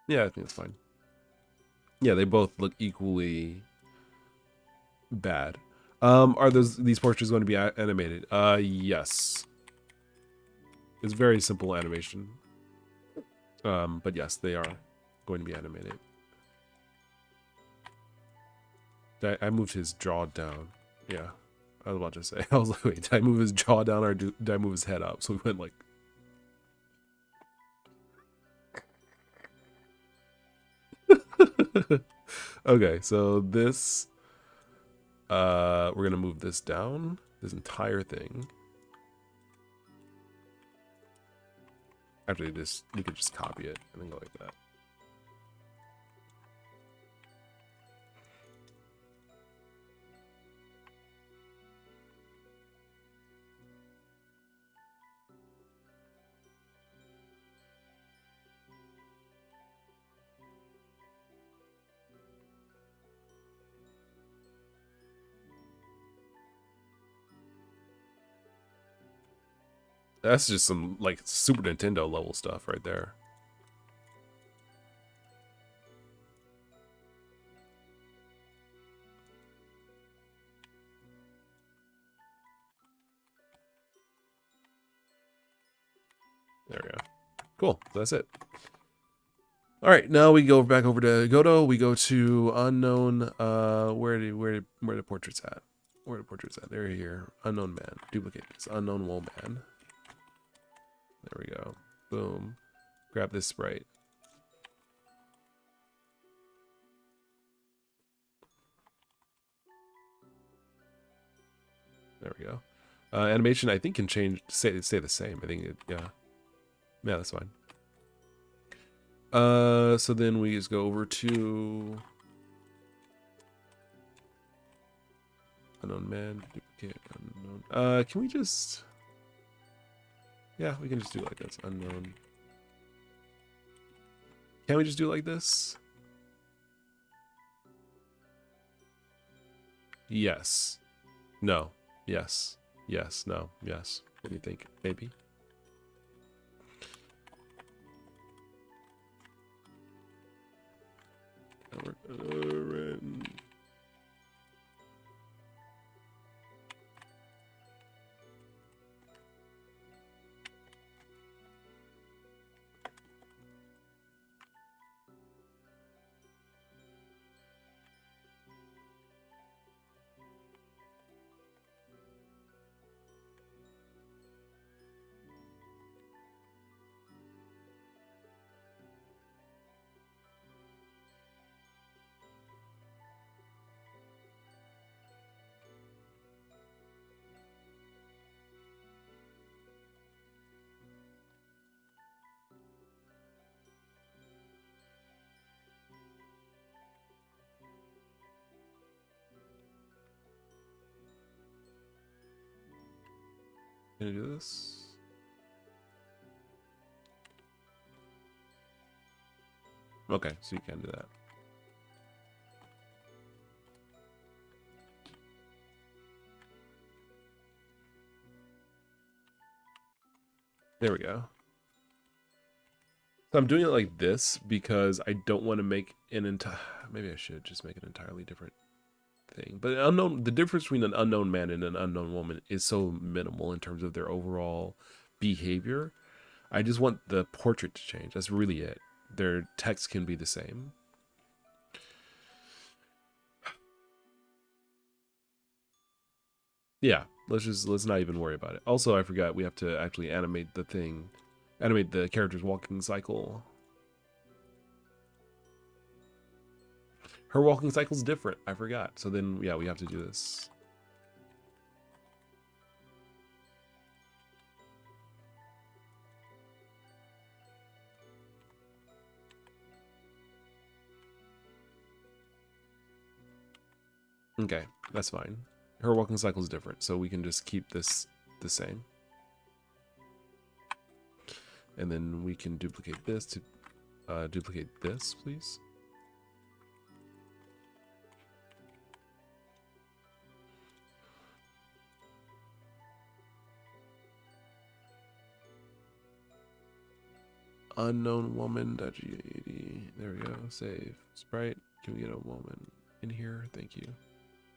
Yeah, I think that's fine. Yeah, they both look equally bad. Are these portraits going to be animated? Yes. It's very simple animation. But yes, they are going to be animated. I moved his jaw down. Yeah, I was about to say. I was like, wait, did I move his jaw down or did I move his head up? So we went like. Okay, so this we're gonna move this down, this entire thing. Actually, we could just copy it and then go like that. That's just some like Super Nintendo level stuff right there. There we go. Cool. So that's it. All right, now we go back over to Godot. We go to unknown. Where the portraits at? Where the portraits at? They're here. Unknown man. Duplicate this. Unknown wool man. There we go. Boom. Grab this sprite. There we go. Animation, I think, can change. Stay the same. I think it. Yeah. Yeah, that's fine. So then we just go over to unknown man, duplicate unknown. Can we just? Yeah, we can just do it like this. Unknown. Can we just do it like this? Yes. No. Yes. Yes. No. Yes. What do you think? Maybe. Can I do this? Okay, so you can do that. There we go. So I'm doing it like this because I don't want to make an entire... Maybe I should just make an entirely different thing. But the difference between an unknown man and an unknown woman is so minimal in terms of their overall behavior. I just want the portrait to change. That's really it. Their text can be the same. Yeah, let's not even worry about it. Also, I forgot we have to actually animate the character's walking cycle. Her walking cycle's different. I forgot. So then, yeah, we have to do this. Okay, that's fine. Her walking cycle is different, so we can just keep this the same. And then we can duplicate this to duplicate this, please. Unknown woman.gad. There we go. Save. Sprite. Can we get a woman in here? Thank you.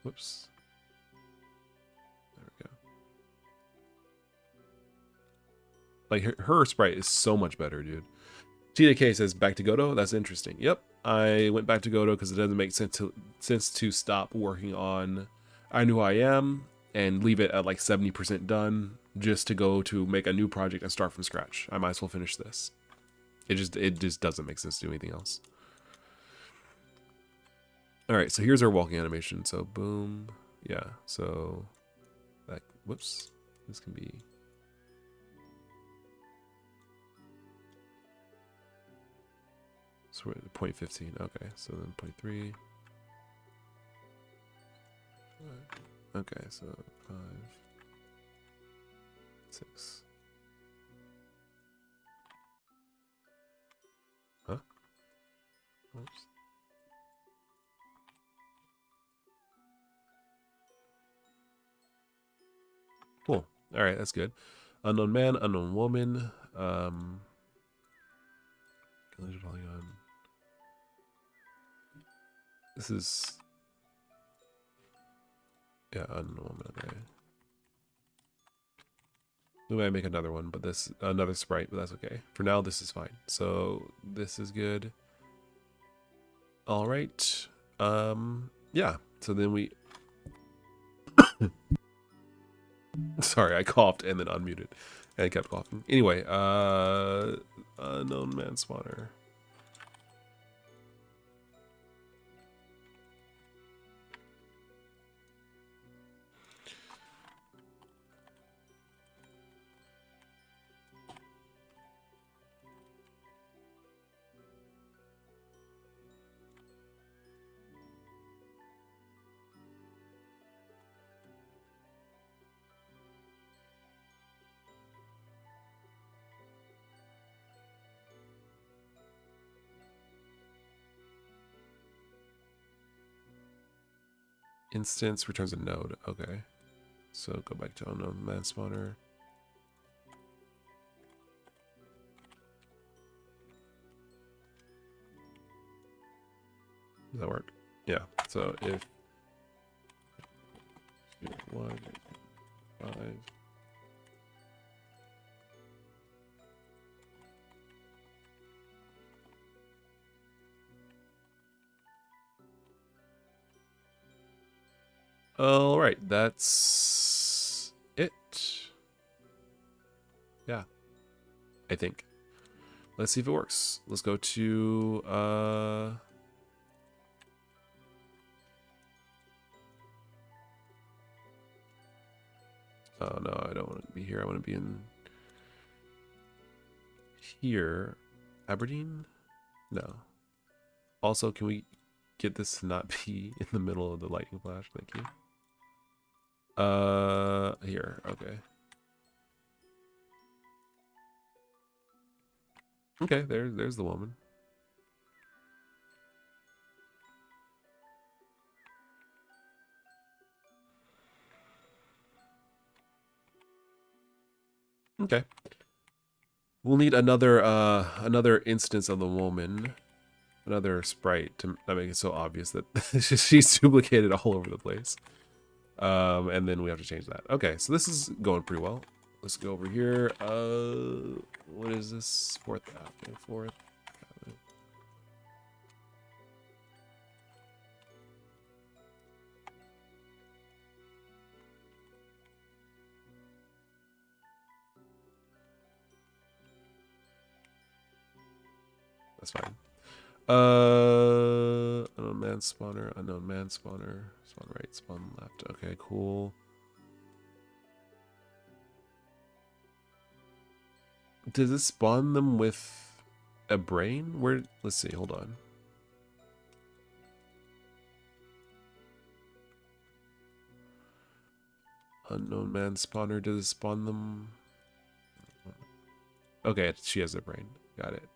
Whoops. There we go. Like her sprite is so much better, dude. TDK says back to Godot. That's interesting. Yep, I went back to Godot because it doesn't make sense to stop working on I Knew I Am and leave it at like 70% done just to go to make a new project and start from scratch. I might as well finish this. It just doesn't make sense to do anything else. All right, so here's our walking animation. So boom, yeah. So that, whoops, this can be. So we're at 0.15. Okay, so then 0.3. Okay, so 5, 6. Huh? Oops. Cool. All right, that's good. Unknown man, unknown woman. Polygon. This is, yeah, unknown woman. Okay. We might make another one, but this another sprite, but that's okay. For now, this is fine. So this is good. All right. Yeah. So then we. Sorry, I coughed and then unmuted, and I kept coughing. Anyway, unknown man spawner. Instance returns a node. Okay. So go back to unknown man spawner. Does that work? Yeah. So if 1, 5. All right, that's it. Yeah, I think. Let's see if it works. Let's go to oh no, I don't want to be here. I want to be in here. Aberdeen? No. Also, can we get this to not be in the middle of the lightning flash? Thank you. Here. Okay. Okay, there's the woman. Okay. We'll need another instance of the woman. Another sprite to not make it so obvious that she's duplicated all over the place. And then we have to change that. Okay, so this is going pretty well. Let's go over here. What is this? Fourth Avenue. Fourth Avenue. That's fine. Unknown man spawner, unknown man spawner. Spawn right, spawn left. Okay, cool. Does it spawn them with a brain? Where? Let's see. Hold on. Unknown man spawner. Does it spawn them? Okay, she has a brain. Got it.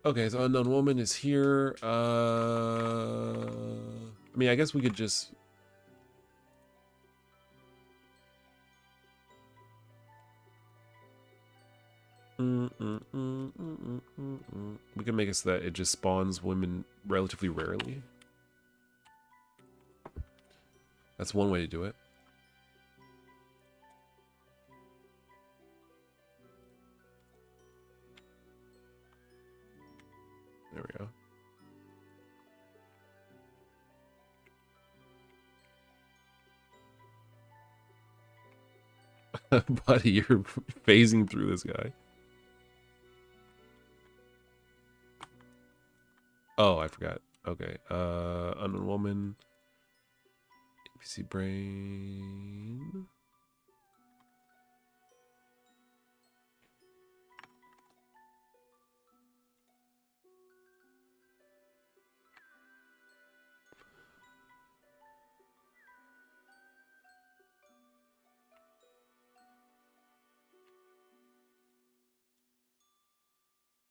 Okay, so unknown woman is here. I mean, I guess we could just. We can make it so that it just spawns women relatively rarely. That's one way to do it. There we go. Buddy, you're phasing through this guy. Oh, I forgot. Okay. Unknown woman. APC brain.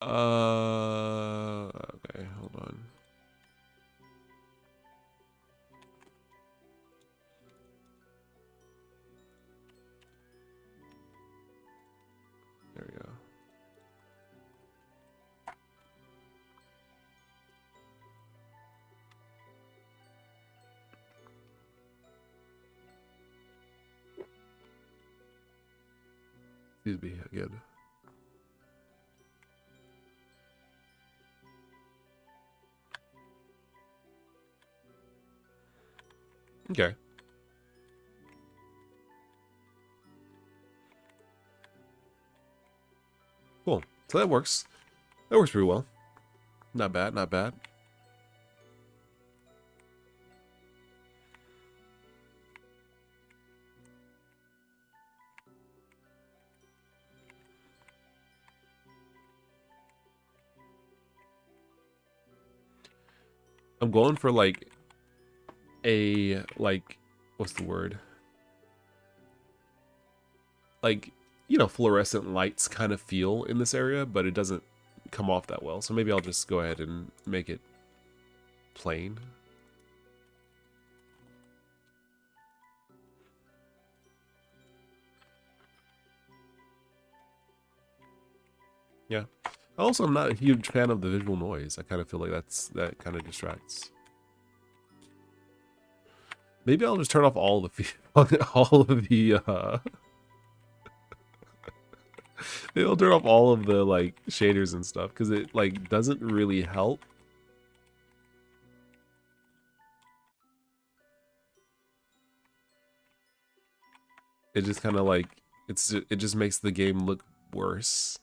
Okay, hold on. There we go. Seems to be good. Okay. Cool. So that works. That works pretty well. Not bad, not bad. I'm going for like what's the word? Like, you know, fluorescent lights kind of feel in this area, but it doesn't come off that well. So maybe I'll just go ahead and make it plain. Yeah. Also, I'm not a huge fan of the visual noise. I kind of feel like that kind of distracts. Maybe I'll just turn off all of the all of the maybe I'll turn off all of the like shaders and stuff because it like doesn't really help. It just kind of like it just makes the game look worse.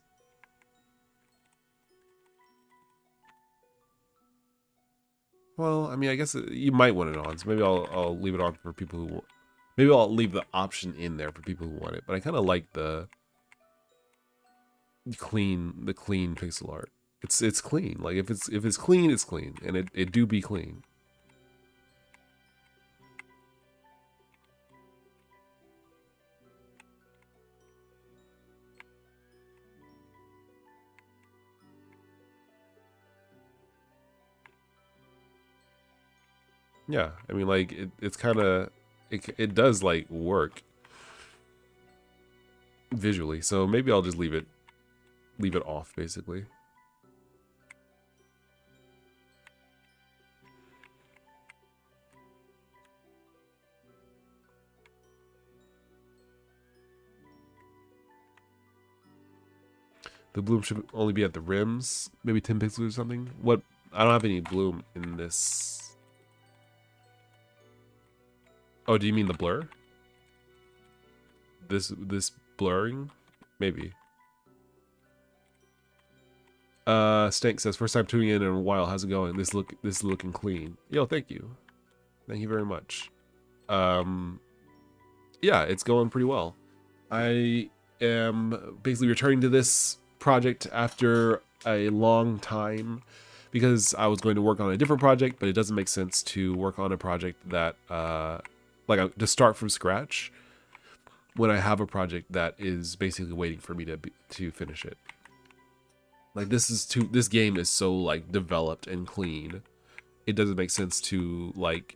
Well, I mean, I guess you might want it on, so maybe I'll leave it on for people who. Maybe I'll leave the option in there for people who want it. But I kind of like the clean pixel art. It's clean. Like if it's clean, it's clean, and it do be clean. Yeah, I mean, like it's kind of it does like work visually. So maybe I'll just leave it off basically. The bloom should only be at the rims, maybe 10 pixels or something. What? I don't have any bloom in this. Oh, do you mean the blur? This blurring? Maybe. Stank says, first time tuning in a while. How's it going? This is looking clean. Yo, thank you. Thank you very much. Yeah, it's going pretty well. I am basically returning to this project after a long time because I was going to work on a different project, but it doesn't make sense to work on a project that like to start from scratch when I have a project that is basically waiting for me to finish it. Like this game is so like developed and clean. It doesn't make sense to like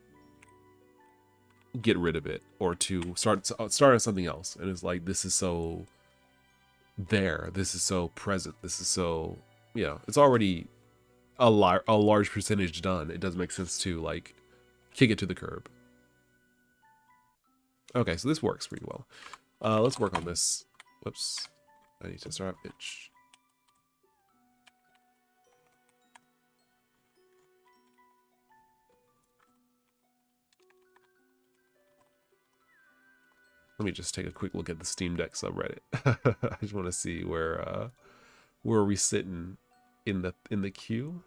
get rid of it or to start on something else. And it's like this is so there. This is so present. This is so, you know, it's already a large percentage done. It doesn't make sense to like kick it to the curb. Okay, so this works pretty well. Let's work on this. Whoops. I need to start pitch. Let me just take a quick look at the Steam Deck subreddit. I just want to see where are we sitting in the queue.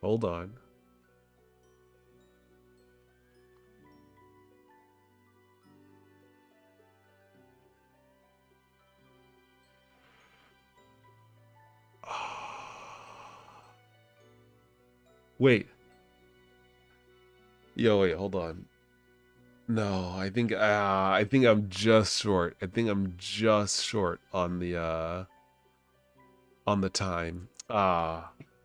Hold on. Wait. Yo, wait, hold on. No, I think I'm just short. I think I'm just short on the time.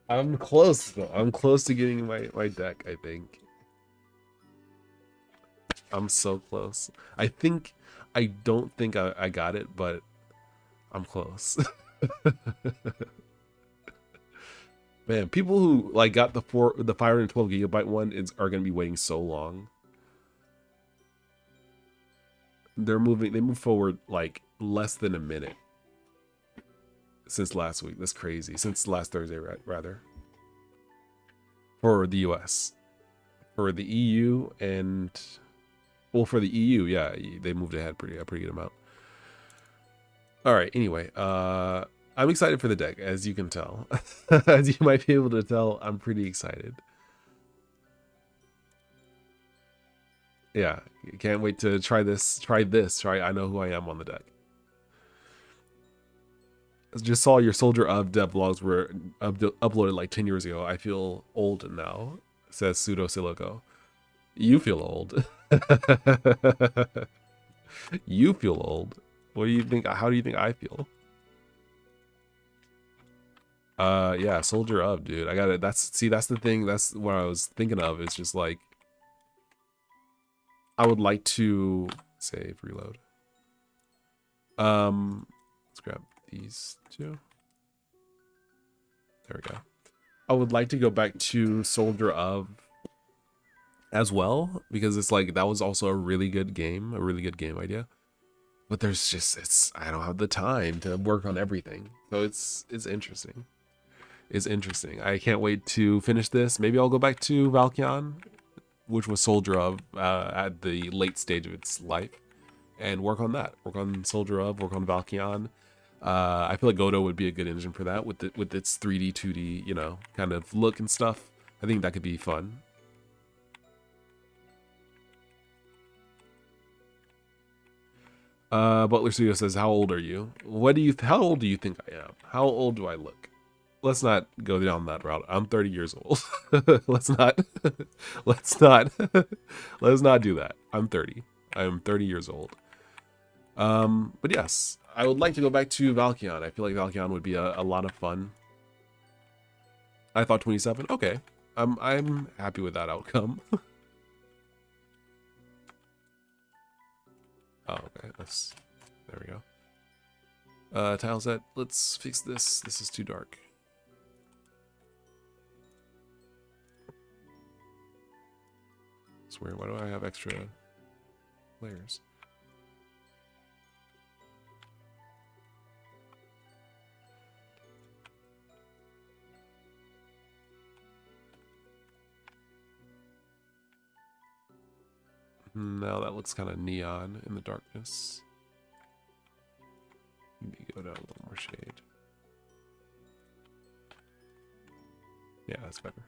I'm close though. I'm close to getting my deck, I think. I'm so close. I don't think I got it, but I'm close. Man, people who like got the 512 gigabyte one are gonna be waiting so long. They move forward like less than a minute since last week. That's crazy. Since last Thursday, rather. For the US. For the EU and well, for the EU, yeah, they moved ahead a pretty good amount. All right, anyway, I'm excited for the deck, as you can tell. As you might be able to tell, I'm pretty excited. Yeah, can't wait to try this. Try I Know Who I Am on the deck. Just saw your Soldier of dev blogs were uploaded like 10 years ago. I feel old now, says Pseudo Silico. You feel old. You feel old. What do you think? How do you think I feel? Yeah, Soldier of, dude. I got it. That's the thing. That's what I was thinking of. It's just like I would like to save, reload. Let's grab these two. There we go. I would like to go back to Soldier of as well, because it's like that was also a really good game idea. But there's just I don't have the time to work on everything. So it's interesting. It's interesting. I can't wait to finish this. Maybe I'll go back to Valkion, which was Soldier of at the late stage of its life, and work on that. Work on Soldier of, work on Valkion. I feel like Godot would be a good engine for that with its 3D, 2D, you know, kind of look and stuff. I think that could be fun. Butler Studio says, "How old are you? How old do you think I am? How old do I look?" Let's not go down that route. I'm 30 years old. let's not let's not let's not do that. I'm 30. I'm 30 years old. But yes, I would like to go back to Valkion. I feel like Valkion would be a lot of fun. I thought 27. Okay. I'm happy with that outcome. Oh, okay. There we go. Tile set. Let's fix this. This is too dark. Swear, why do I have extra layers? Now that looks kind of neon in the darkness. Maybe go down a little more shade. Yeah, that's better.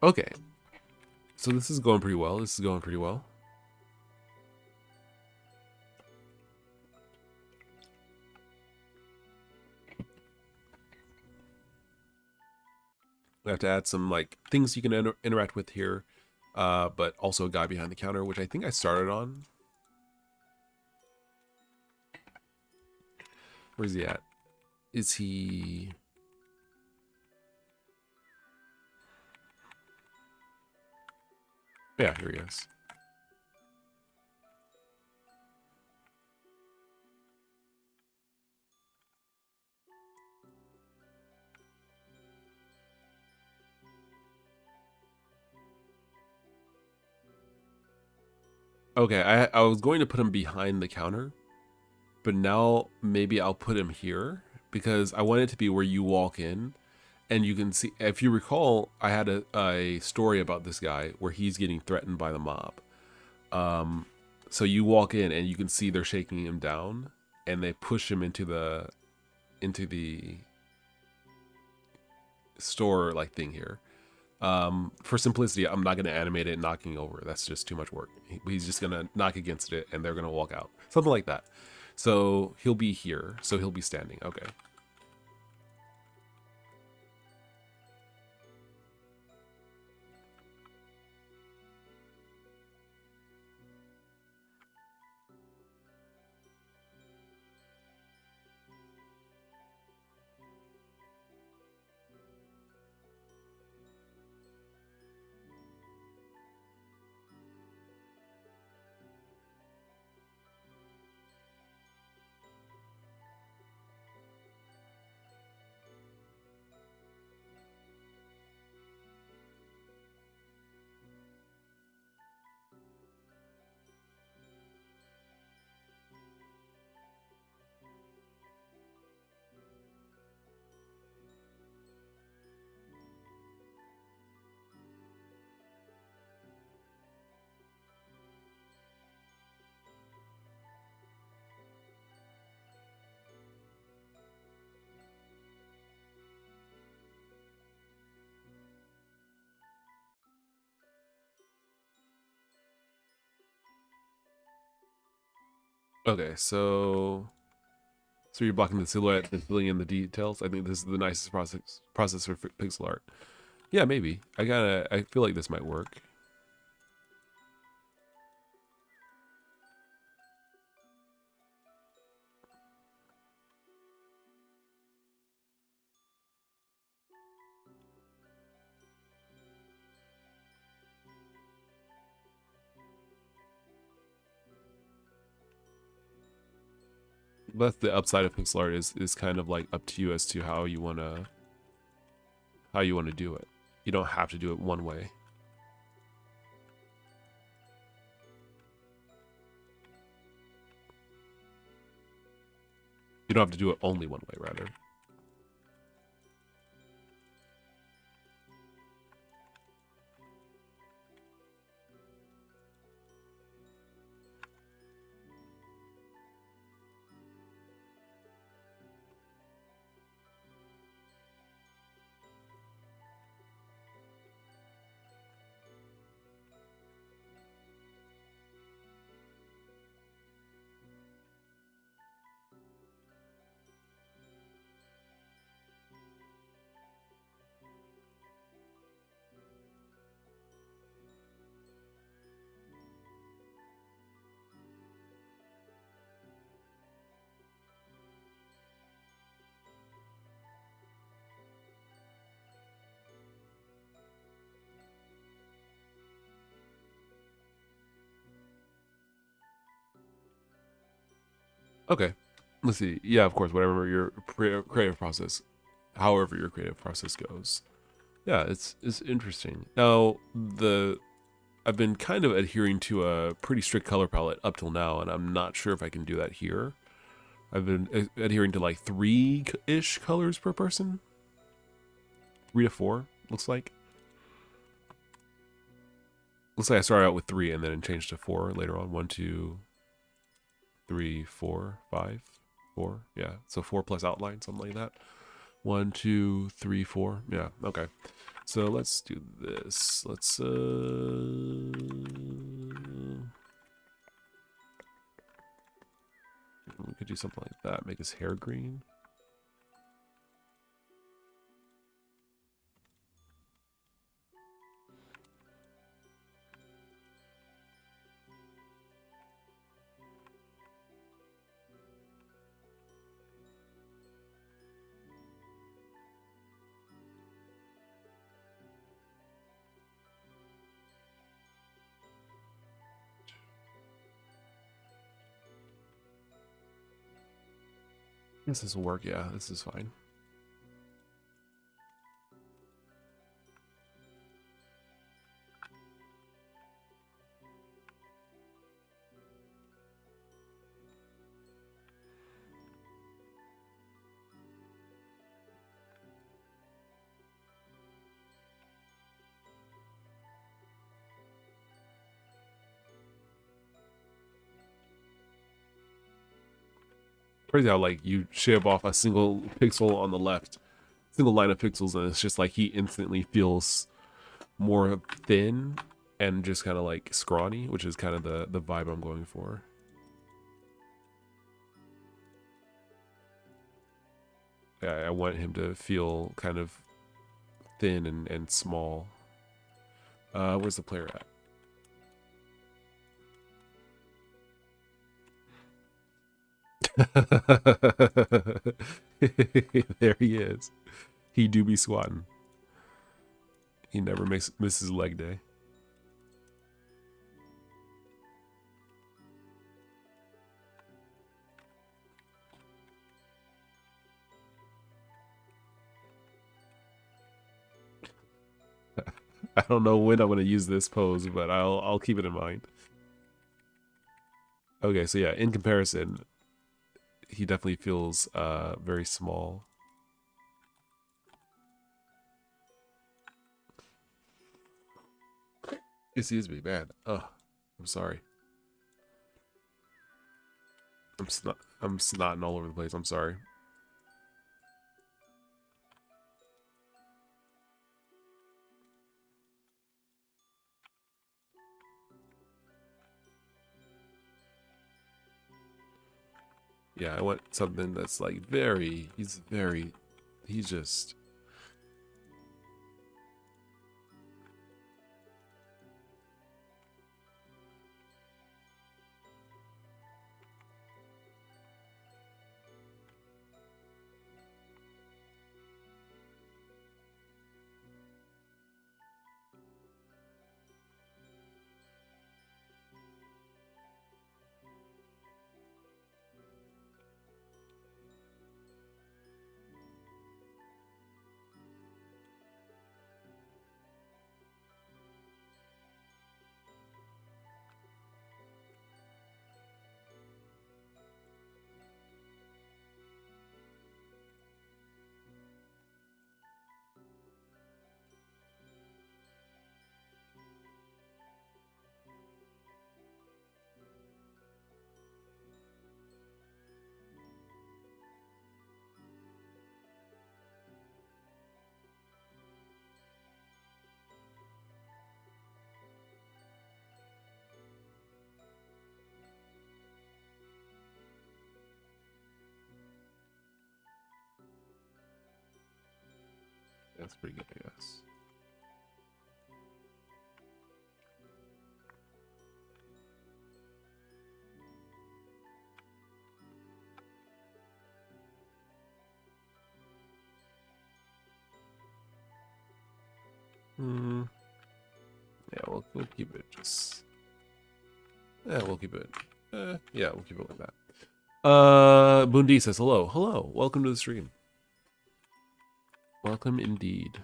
Okay. So this is going pretty well. This is going pretty well. We have to add some like things you can interact with here, but also a guy behind the counter, which I think I started on. Where's he at? Is he... Yeah, here he is. Okay, I was going to put him behind the counter, but now maybe I'll put him here because I want it to be where you walk in and you can see. If you recall, I had a story about this guy where he's getting threatened by the mob. So you walk in and you can see they're shaking him down and they push him into the store like thing here. For simplicity, I'm not going to animate it knocking over. That's just too much work. He's just going to knock against it and they're going to walk out. Something like that. So he'll be here. So he'll be standing. Okay. Okay, so you're blocking the silhouette and filling in the details. I think this is the nicest process for pixel art. Yeah, maybe. I feel like this might work. That's the upside of pixel art is kind of like up to you as to how you wanna do it. You don't have to do it one way. You don't have to do it only one way, rather. Okay, let's see. Yeah, of course, whatever your creative process, however your creative process goes. Yeah, it's interesting. Now I've been kind of adhering to a pretty strict color palette up till now, and I'm not sure if I can do that here. I've been adhering to like 3-ish colors per person, 3 to 4 looks like. Looks like I started out with 3 and then changed to 4 later on. 1, 2, 3, 4, 5, 4. Yeah, so 4 plus outline, something like that. 1, 2, 3, 4. Yeah, okay. So let's do this. Let's we could do something like that. Make his hair green. This will work. Yeah, this is fine. Crazy how like you shave off a single pixel on the left, single line of pixels, and it's just like he instantly feels more thin and just kind of like scrawny, which is kind of the vibe I'm going for. Yeah, I want him to feel kind of thin and small. Where's the player at? There he is. He do be squatting. He never misses leg day. I don't know when I'm going to use this pose, but I'll keep it in mind. Okay, so yeah, in comparison, he definitely feels very small. Excuse me, man. Oh, I'm sorry. I'm snotting all over the place. I'm sorry. Yeah, I want something that's like he's just that's pretty good, I guess. Yeah, we'll keep it just. Yeah, we'll keep it. Yeah, we'll keep it like that. Bundi says hello. Hello, welcome to the stream. Welcome indeed.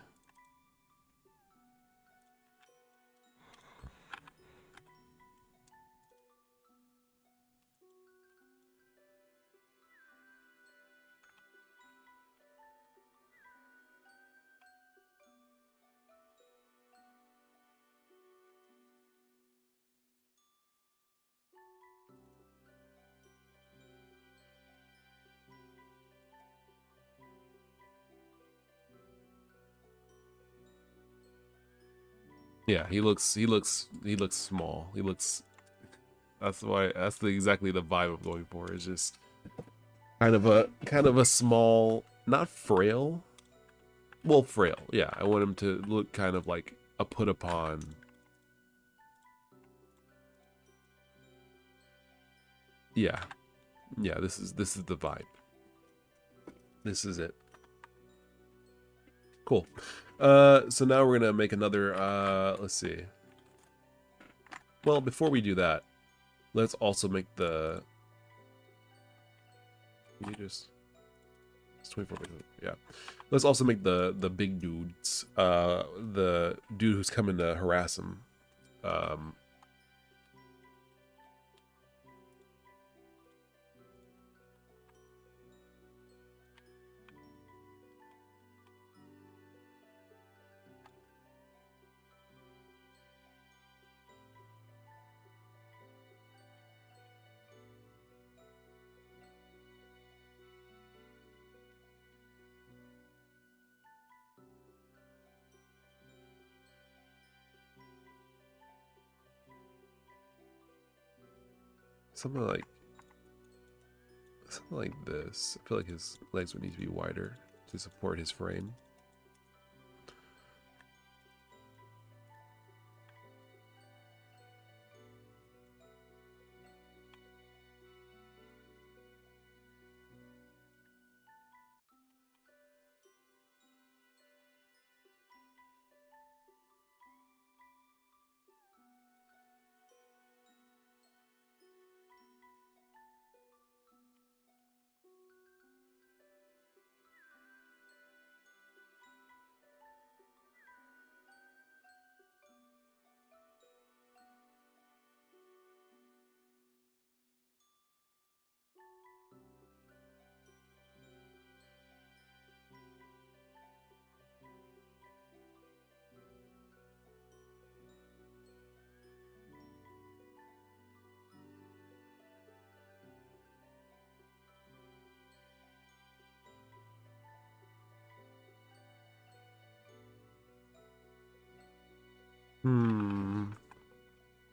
Yeah, he looks small. That's exactly the vibe I'm going for. It's just kind of a small, not frail. Well, frail. Yeah, I want him to look kind of like a put upon. Yeah. Yeah, this is the vibe. This is it. Cool. So now we're gonna make another, let's see. Well, before we do that, let's also make the, it's 24 by 24, yeah. Let's also make the big dudes, the dude who's coming to harass him. Something like this. I feel like his legs would need to be wider to support his frame.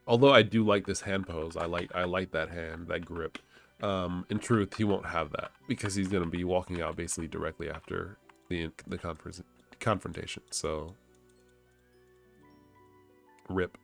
Although I do like this hand pose, I like that hand, that grip. In truth, he won't have that because he's gonna be walking out basically directly after the confrontation. So, rip.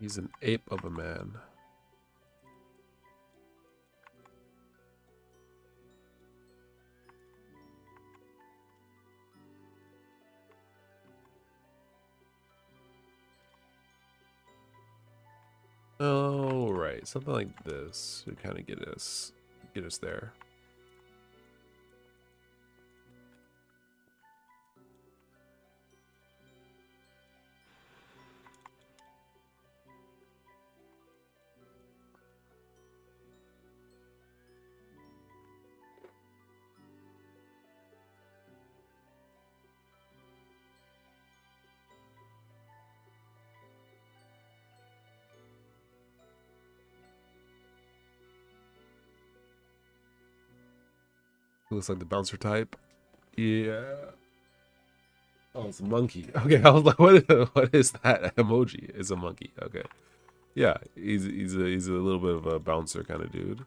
He's an ape of a man. Oh, right. Something like this to kind of get us there. Looks like the bouncer type. Yeah. Oh, it's a monkey. Okay, I was like, what is that emoji? It's a monkey. Okay. Yeah, he's a little bit of a bouncer kind of dude.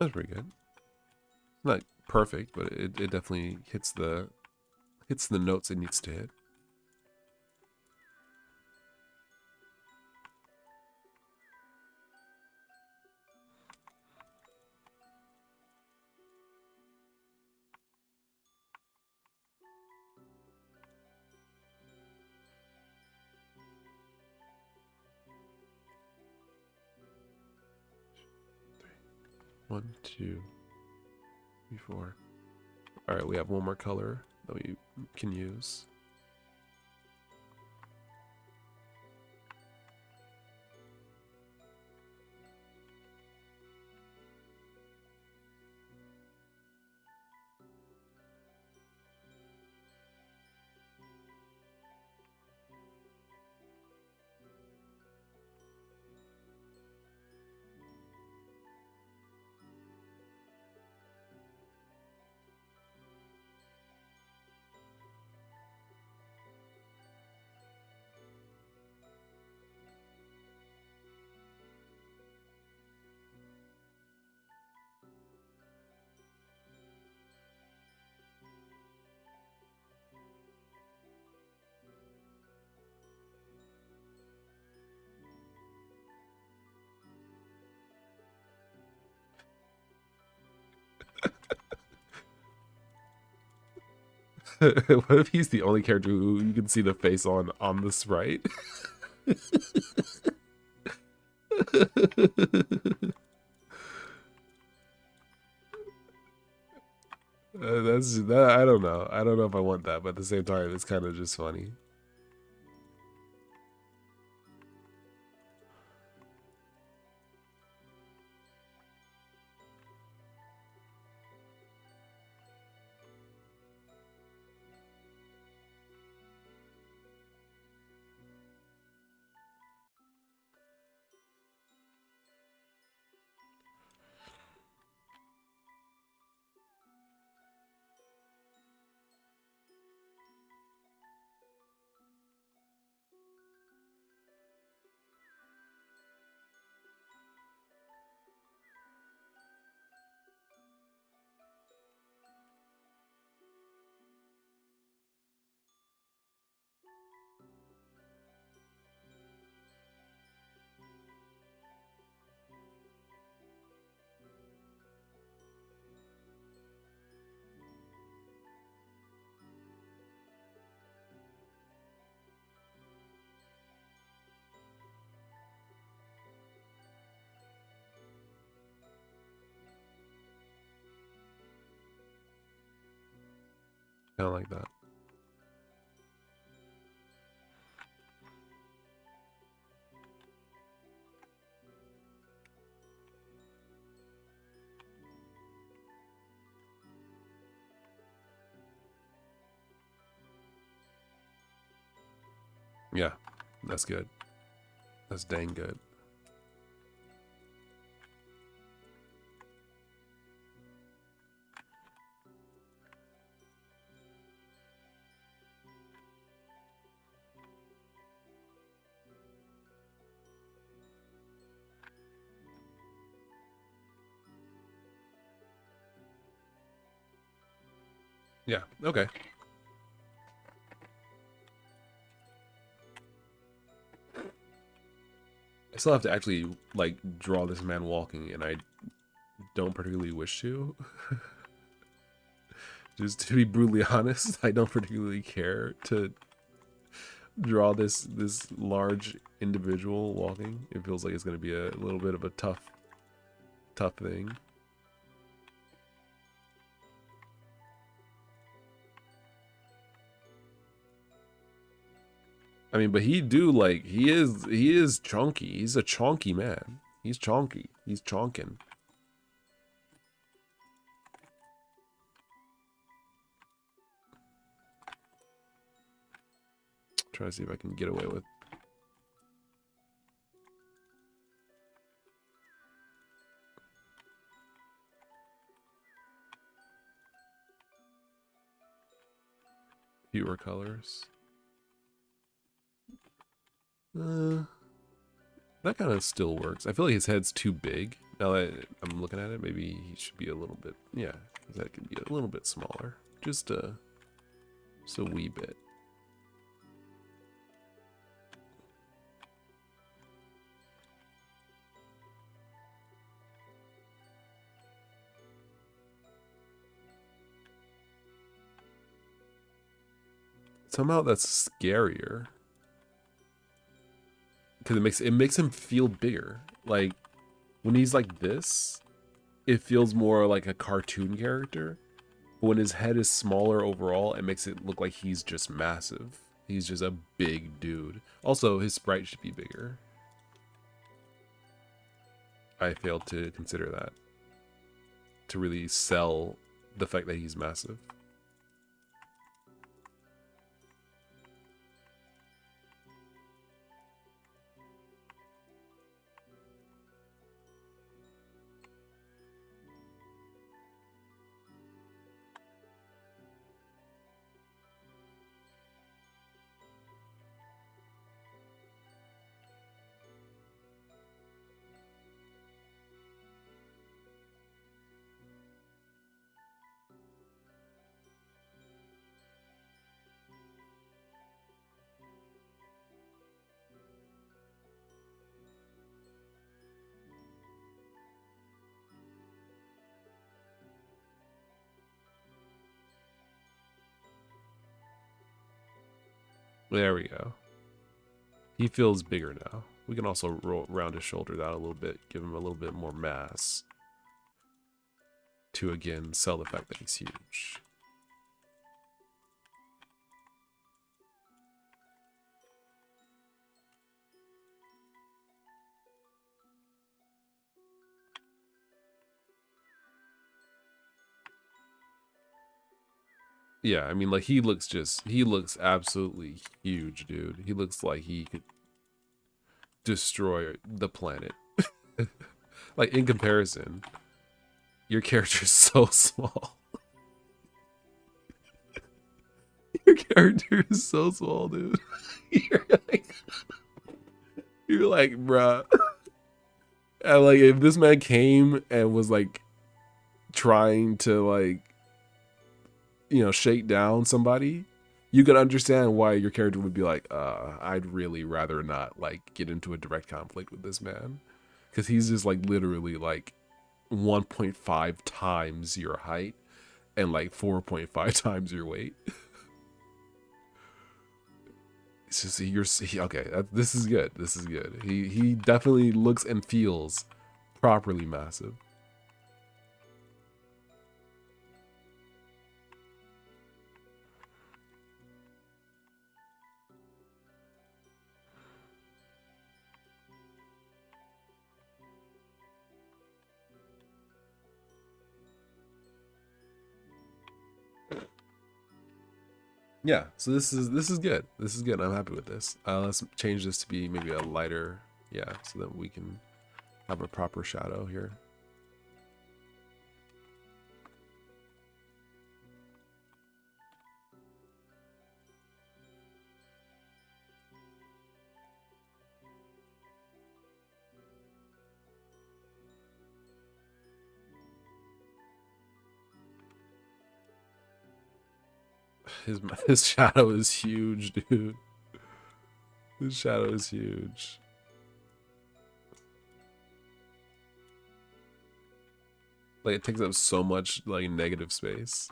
That's pretty good. Not perfect, but it definitely hits the notes it needs to hit. One, two, three, four. All right, we have one more color that we can use. What if he's the only character who you can see the face on this right? That's that. I don't know. I don't know if I want that, but at the same time, it's kind of just funny. Kind of like that. Yeah, that's good. That's dang good. Yeah, okay. I still have to actually, like, draw this man walking, and I don't particularly wish to. Just to be brutally honest, I don't particularly care to draw this large individual walking. It feels like it's going to be a little bit of a tough thing. I mean, but he is chonky. He's a chonky man. He's chonky. He's chonking. Try to see if I can get away with. Fewer colors. That kind of still works. I feel like his head's too big. Now that I'm looking at it, maybe he should be a little bit. Yeah, his head could be a little bit smaller. Just a wee bit. Somehow that's scarier. Because it makes him feel bigger. Like when he's like this, it feels more like a cartoon character. But when his head is smaller overall, it makes it look like he's just massive. He's just a big dude. Also, his sprite should be bigger. I failed to consider that. To really sell the fact that he's massive. There we go. He feels bigger now. We can also round his shoulders out a little bit, give him a little bit more mass. To again sell the fact that he's huge. Yeah, I mean, like, he looks absolutely huge, dude. He looks like he could destroy the planet. Like, in comparison, your character is so small. Your character is so small, dude. You're like, bruh. And, like, if this man came and was, like, trying to, like, you know, shake down somebody, you could understand why your character would be like, I'd really rather not, like, get into a direct conflict with this man. Because he's just, like, literally, like, 1.5 times your height and, like, 4.5 times your weight. It's just, okay, this is good. This is good. He definitely looks and feels properly massive. Yeah, so this is good. This is good. I'm happy with this. Let's change this to be maybe a lighter, yeah, so that we can have a proper shadow here. His shadow is huge, dude. His shadow is huge. Like, it takes up so much, like, negative space.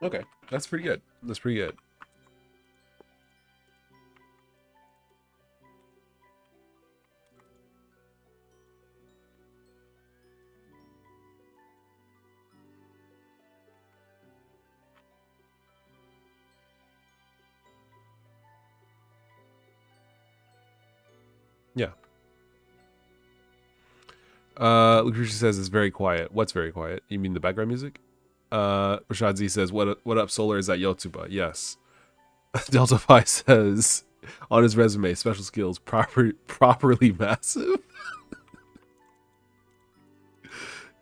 Okay, that's pretty good. That's pretty good. Yeah. Lucretia says it's very quiet. What's very quiet? You mean the background music? Rashad Z says, what up, Solar? Is that Yotuba? Yes. Delta Phi says on his resume, special skills, properly massive.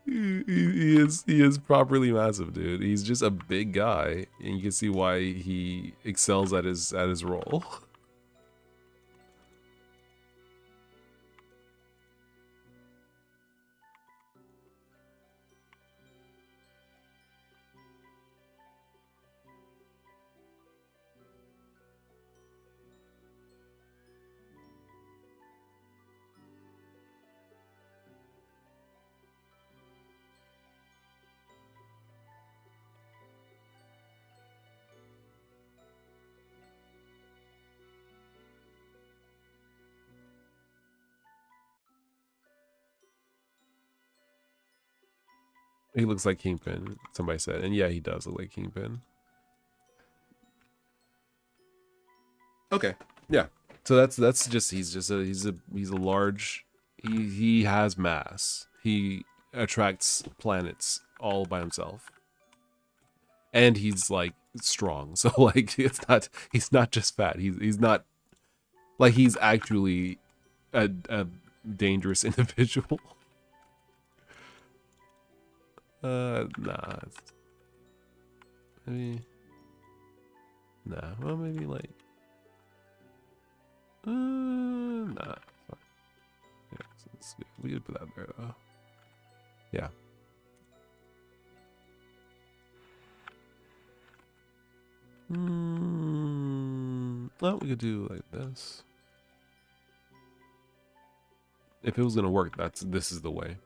He is properly massive, dude. He's just a big guy, and you can see why he excels at his role. He looks like Kingpin, somebody said, and yeah, he does look like Kingpin. Okay, yeah. So that's just he's a large. He has mass. He attracts planets all by himself, and he's like strong. So like he's not just fat. He's not like he's actually a dangerous individual. Nah. Maybe. Nah. Well, maybe like. Nah. Yeah, so we could put that there though. Yeah. Well, we could do like this. If it was gonna work, this is the way.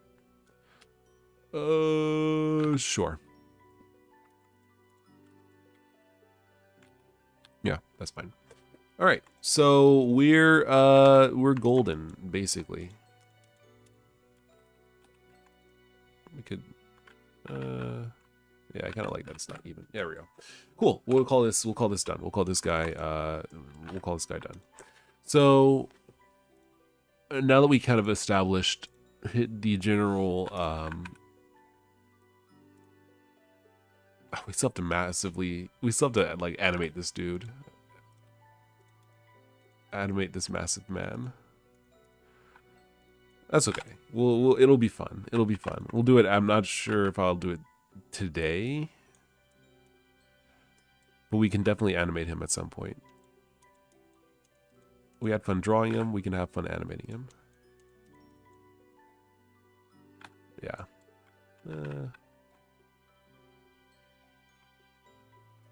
Sure. Yeah, that's fine. All right, so we're golden basically. We could, yeah, I kind of like that it's not even. Yeah, there we go. Cool. We'll call this done. We'll call this guy done. So now that we kind of established the general, we still have to like animate this dude. Animate this massive man. That's okay. It'll be fun. It'll be fun. We'll do it. I'm not sure if I'll do it today, but we can definitely animate him at some point. We had fun drawing him. We can have fun animating him. Yeah.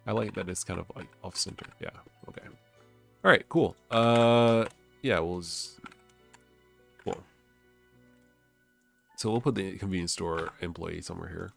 I like that it's kind of like off center. Yeah. Okay. All right. Cool. Yeah. Cool. So we'll put the convenience store employee somewhere here.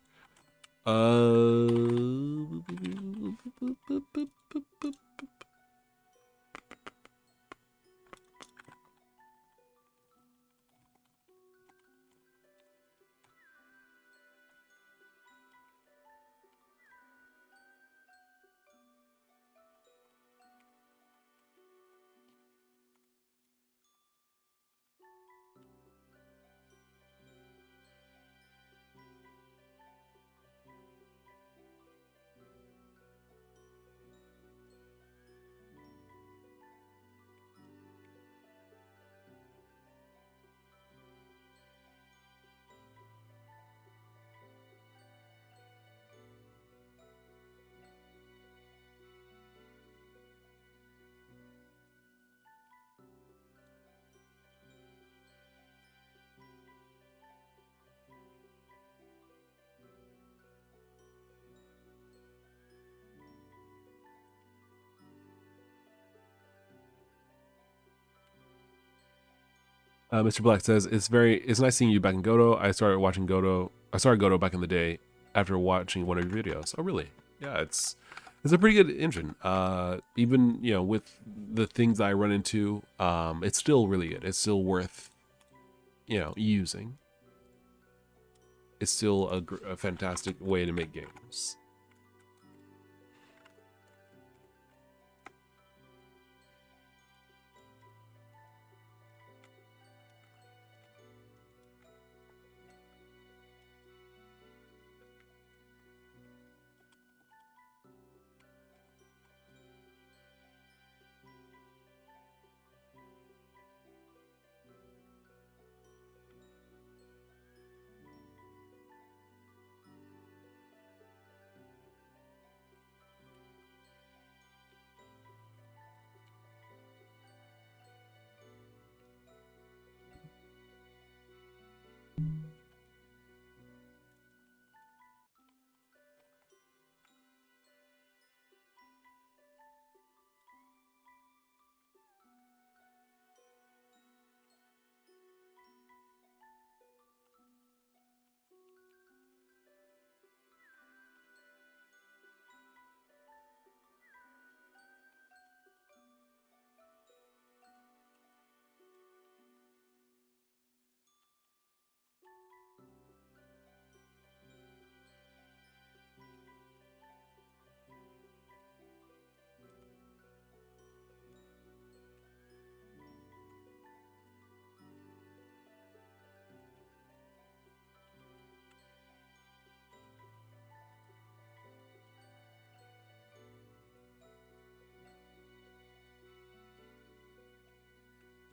Mr. Black says it's nice seeing you back in Godot. I started Godot back in the day after watching one of your videos. Oh really? Yeah, it's a pretty good engine. Even with the things I run into, it's still really good. It's still worth using. It's still a fantastic way to make games.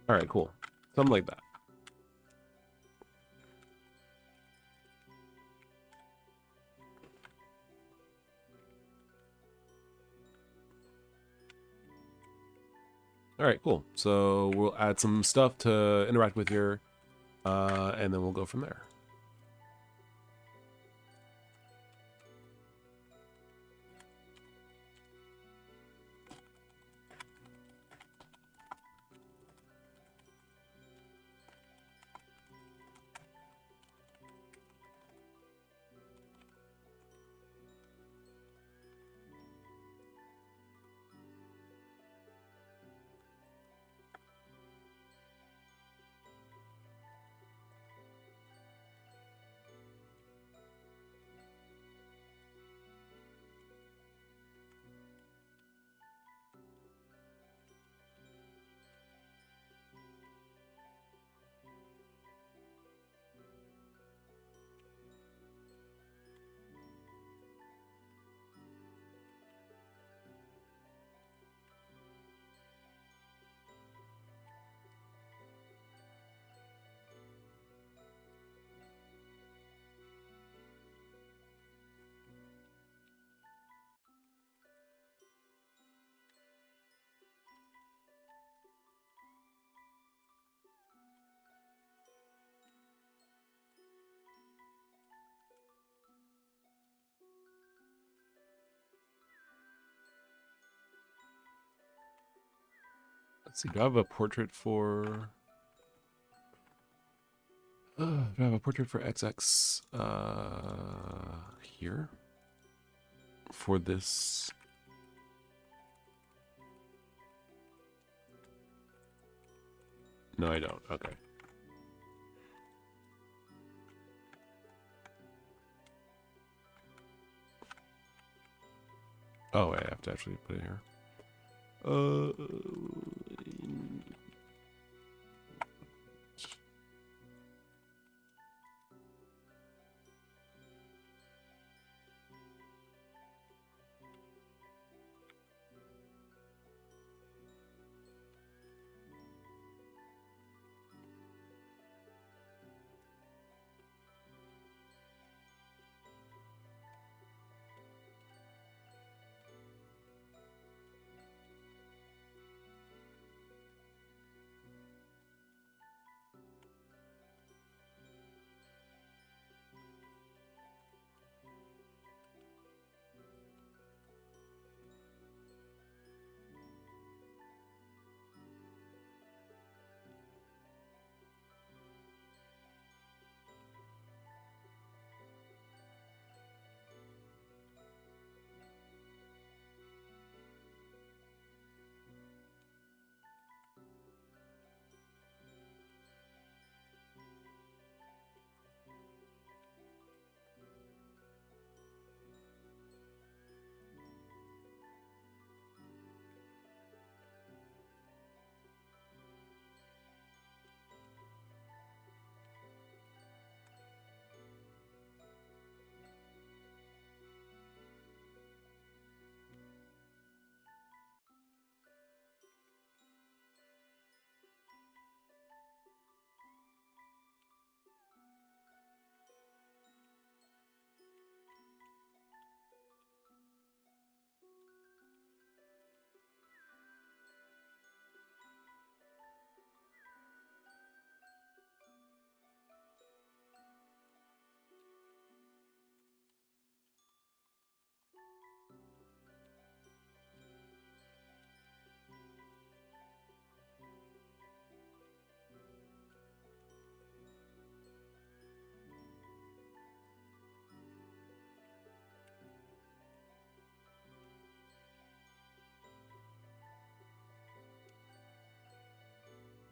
All right, cool. Something like that. All right, cool. So we'll add some stuff to interact with here, and then we'll go from there. Let's see, do I have a portrait for... do I have a portrait for XX here? For this... No, I don't. Okay. Oh, I have to actually put it here.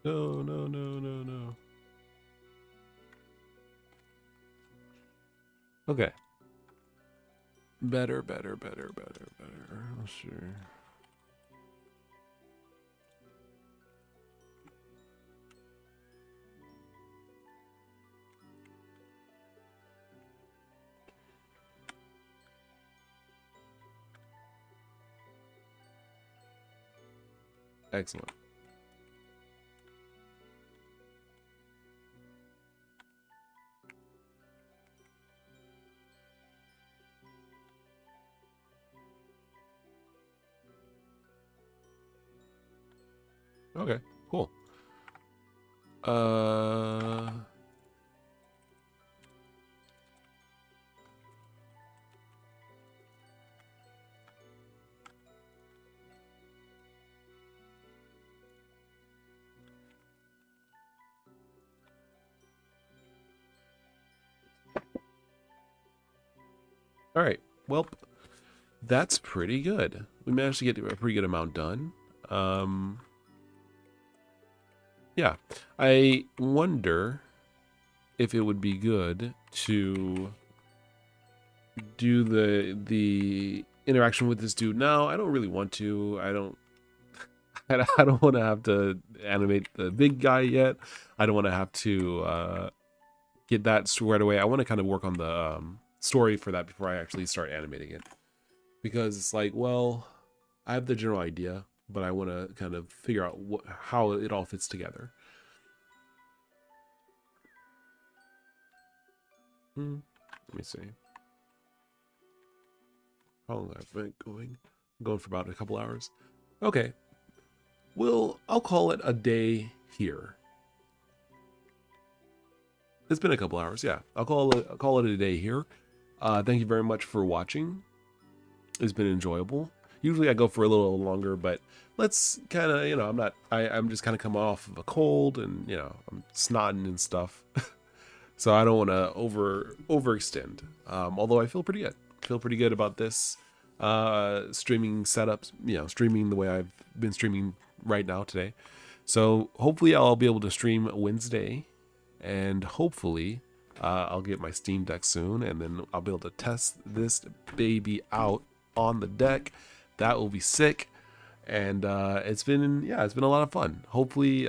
No, no, no, no, no. Okay. Better. Sure. Excellent. Okay, cool. All right. Well, that's pretty good. We managed to get a pretty good amount done. Yeah. I wonder if it would be good to do the interaction with this dude now. I don't really want to. I don't want to have to animate the big guy yet. I don't want to have to get that squared away. I want to kind of work on the story for that before I actually start animating it. Because it's like, well, I have the general idea, but I want to kind of figure out how it all fits together. Let me see. How long have I been going? I'm going for about a couple hours. Okay. Well, I'll call it a day here. It's been a couple hours, yeah. I'll call it a day here. Thank you very much for watching. It's been enjoyable. Usually I go for a little longer, but let's kind of, you know, I'm just kind of coming off of a cold, and, you know, I'm snotting and stuff. So I don't want to overextend. Although I feel pretty good. Feel pretty good about this streaming setups, you know, streaming the way I've been streaming right now today. So hopefully I'll be able to stream Wednesday, and hopefully I'll get my Steam Deck soon, and then I'll be able to test this baby out on the deck. That will be sick. And it's been a lot of fun. Hopefully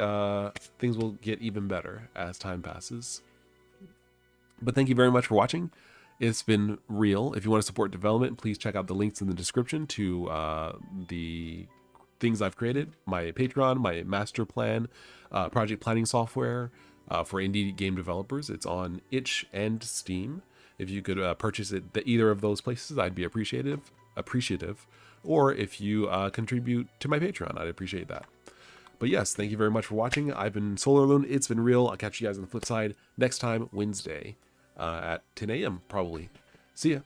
things will get even better as time passes. But thank you very much for watching. It's been real. If you want to support development, please check out the links in the description to the things I've created, my Patreon, my master plan, project planning software for indie game developers. It's on itch and Steam. If you could purchase it either of those places, I'd be appreciative. Or if you contribute to my Patreon, I'd appreciate that. But yes, thank you very much for watching. I've been SolarLune. It's been real. I'll catch you guys on the flip side next time, Wednesday, at 10 a.m. probably. See ya.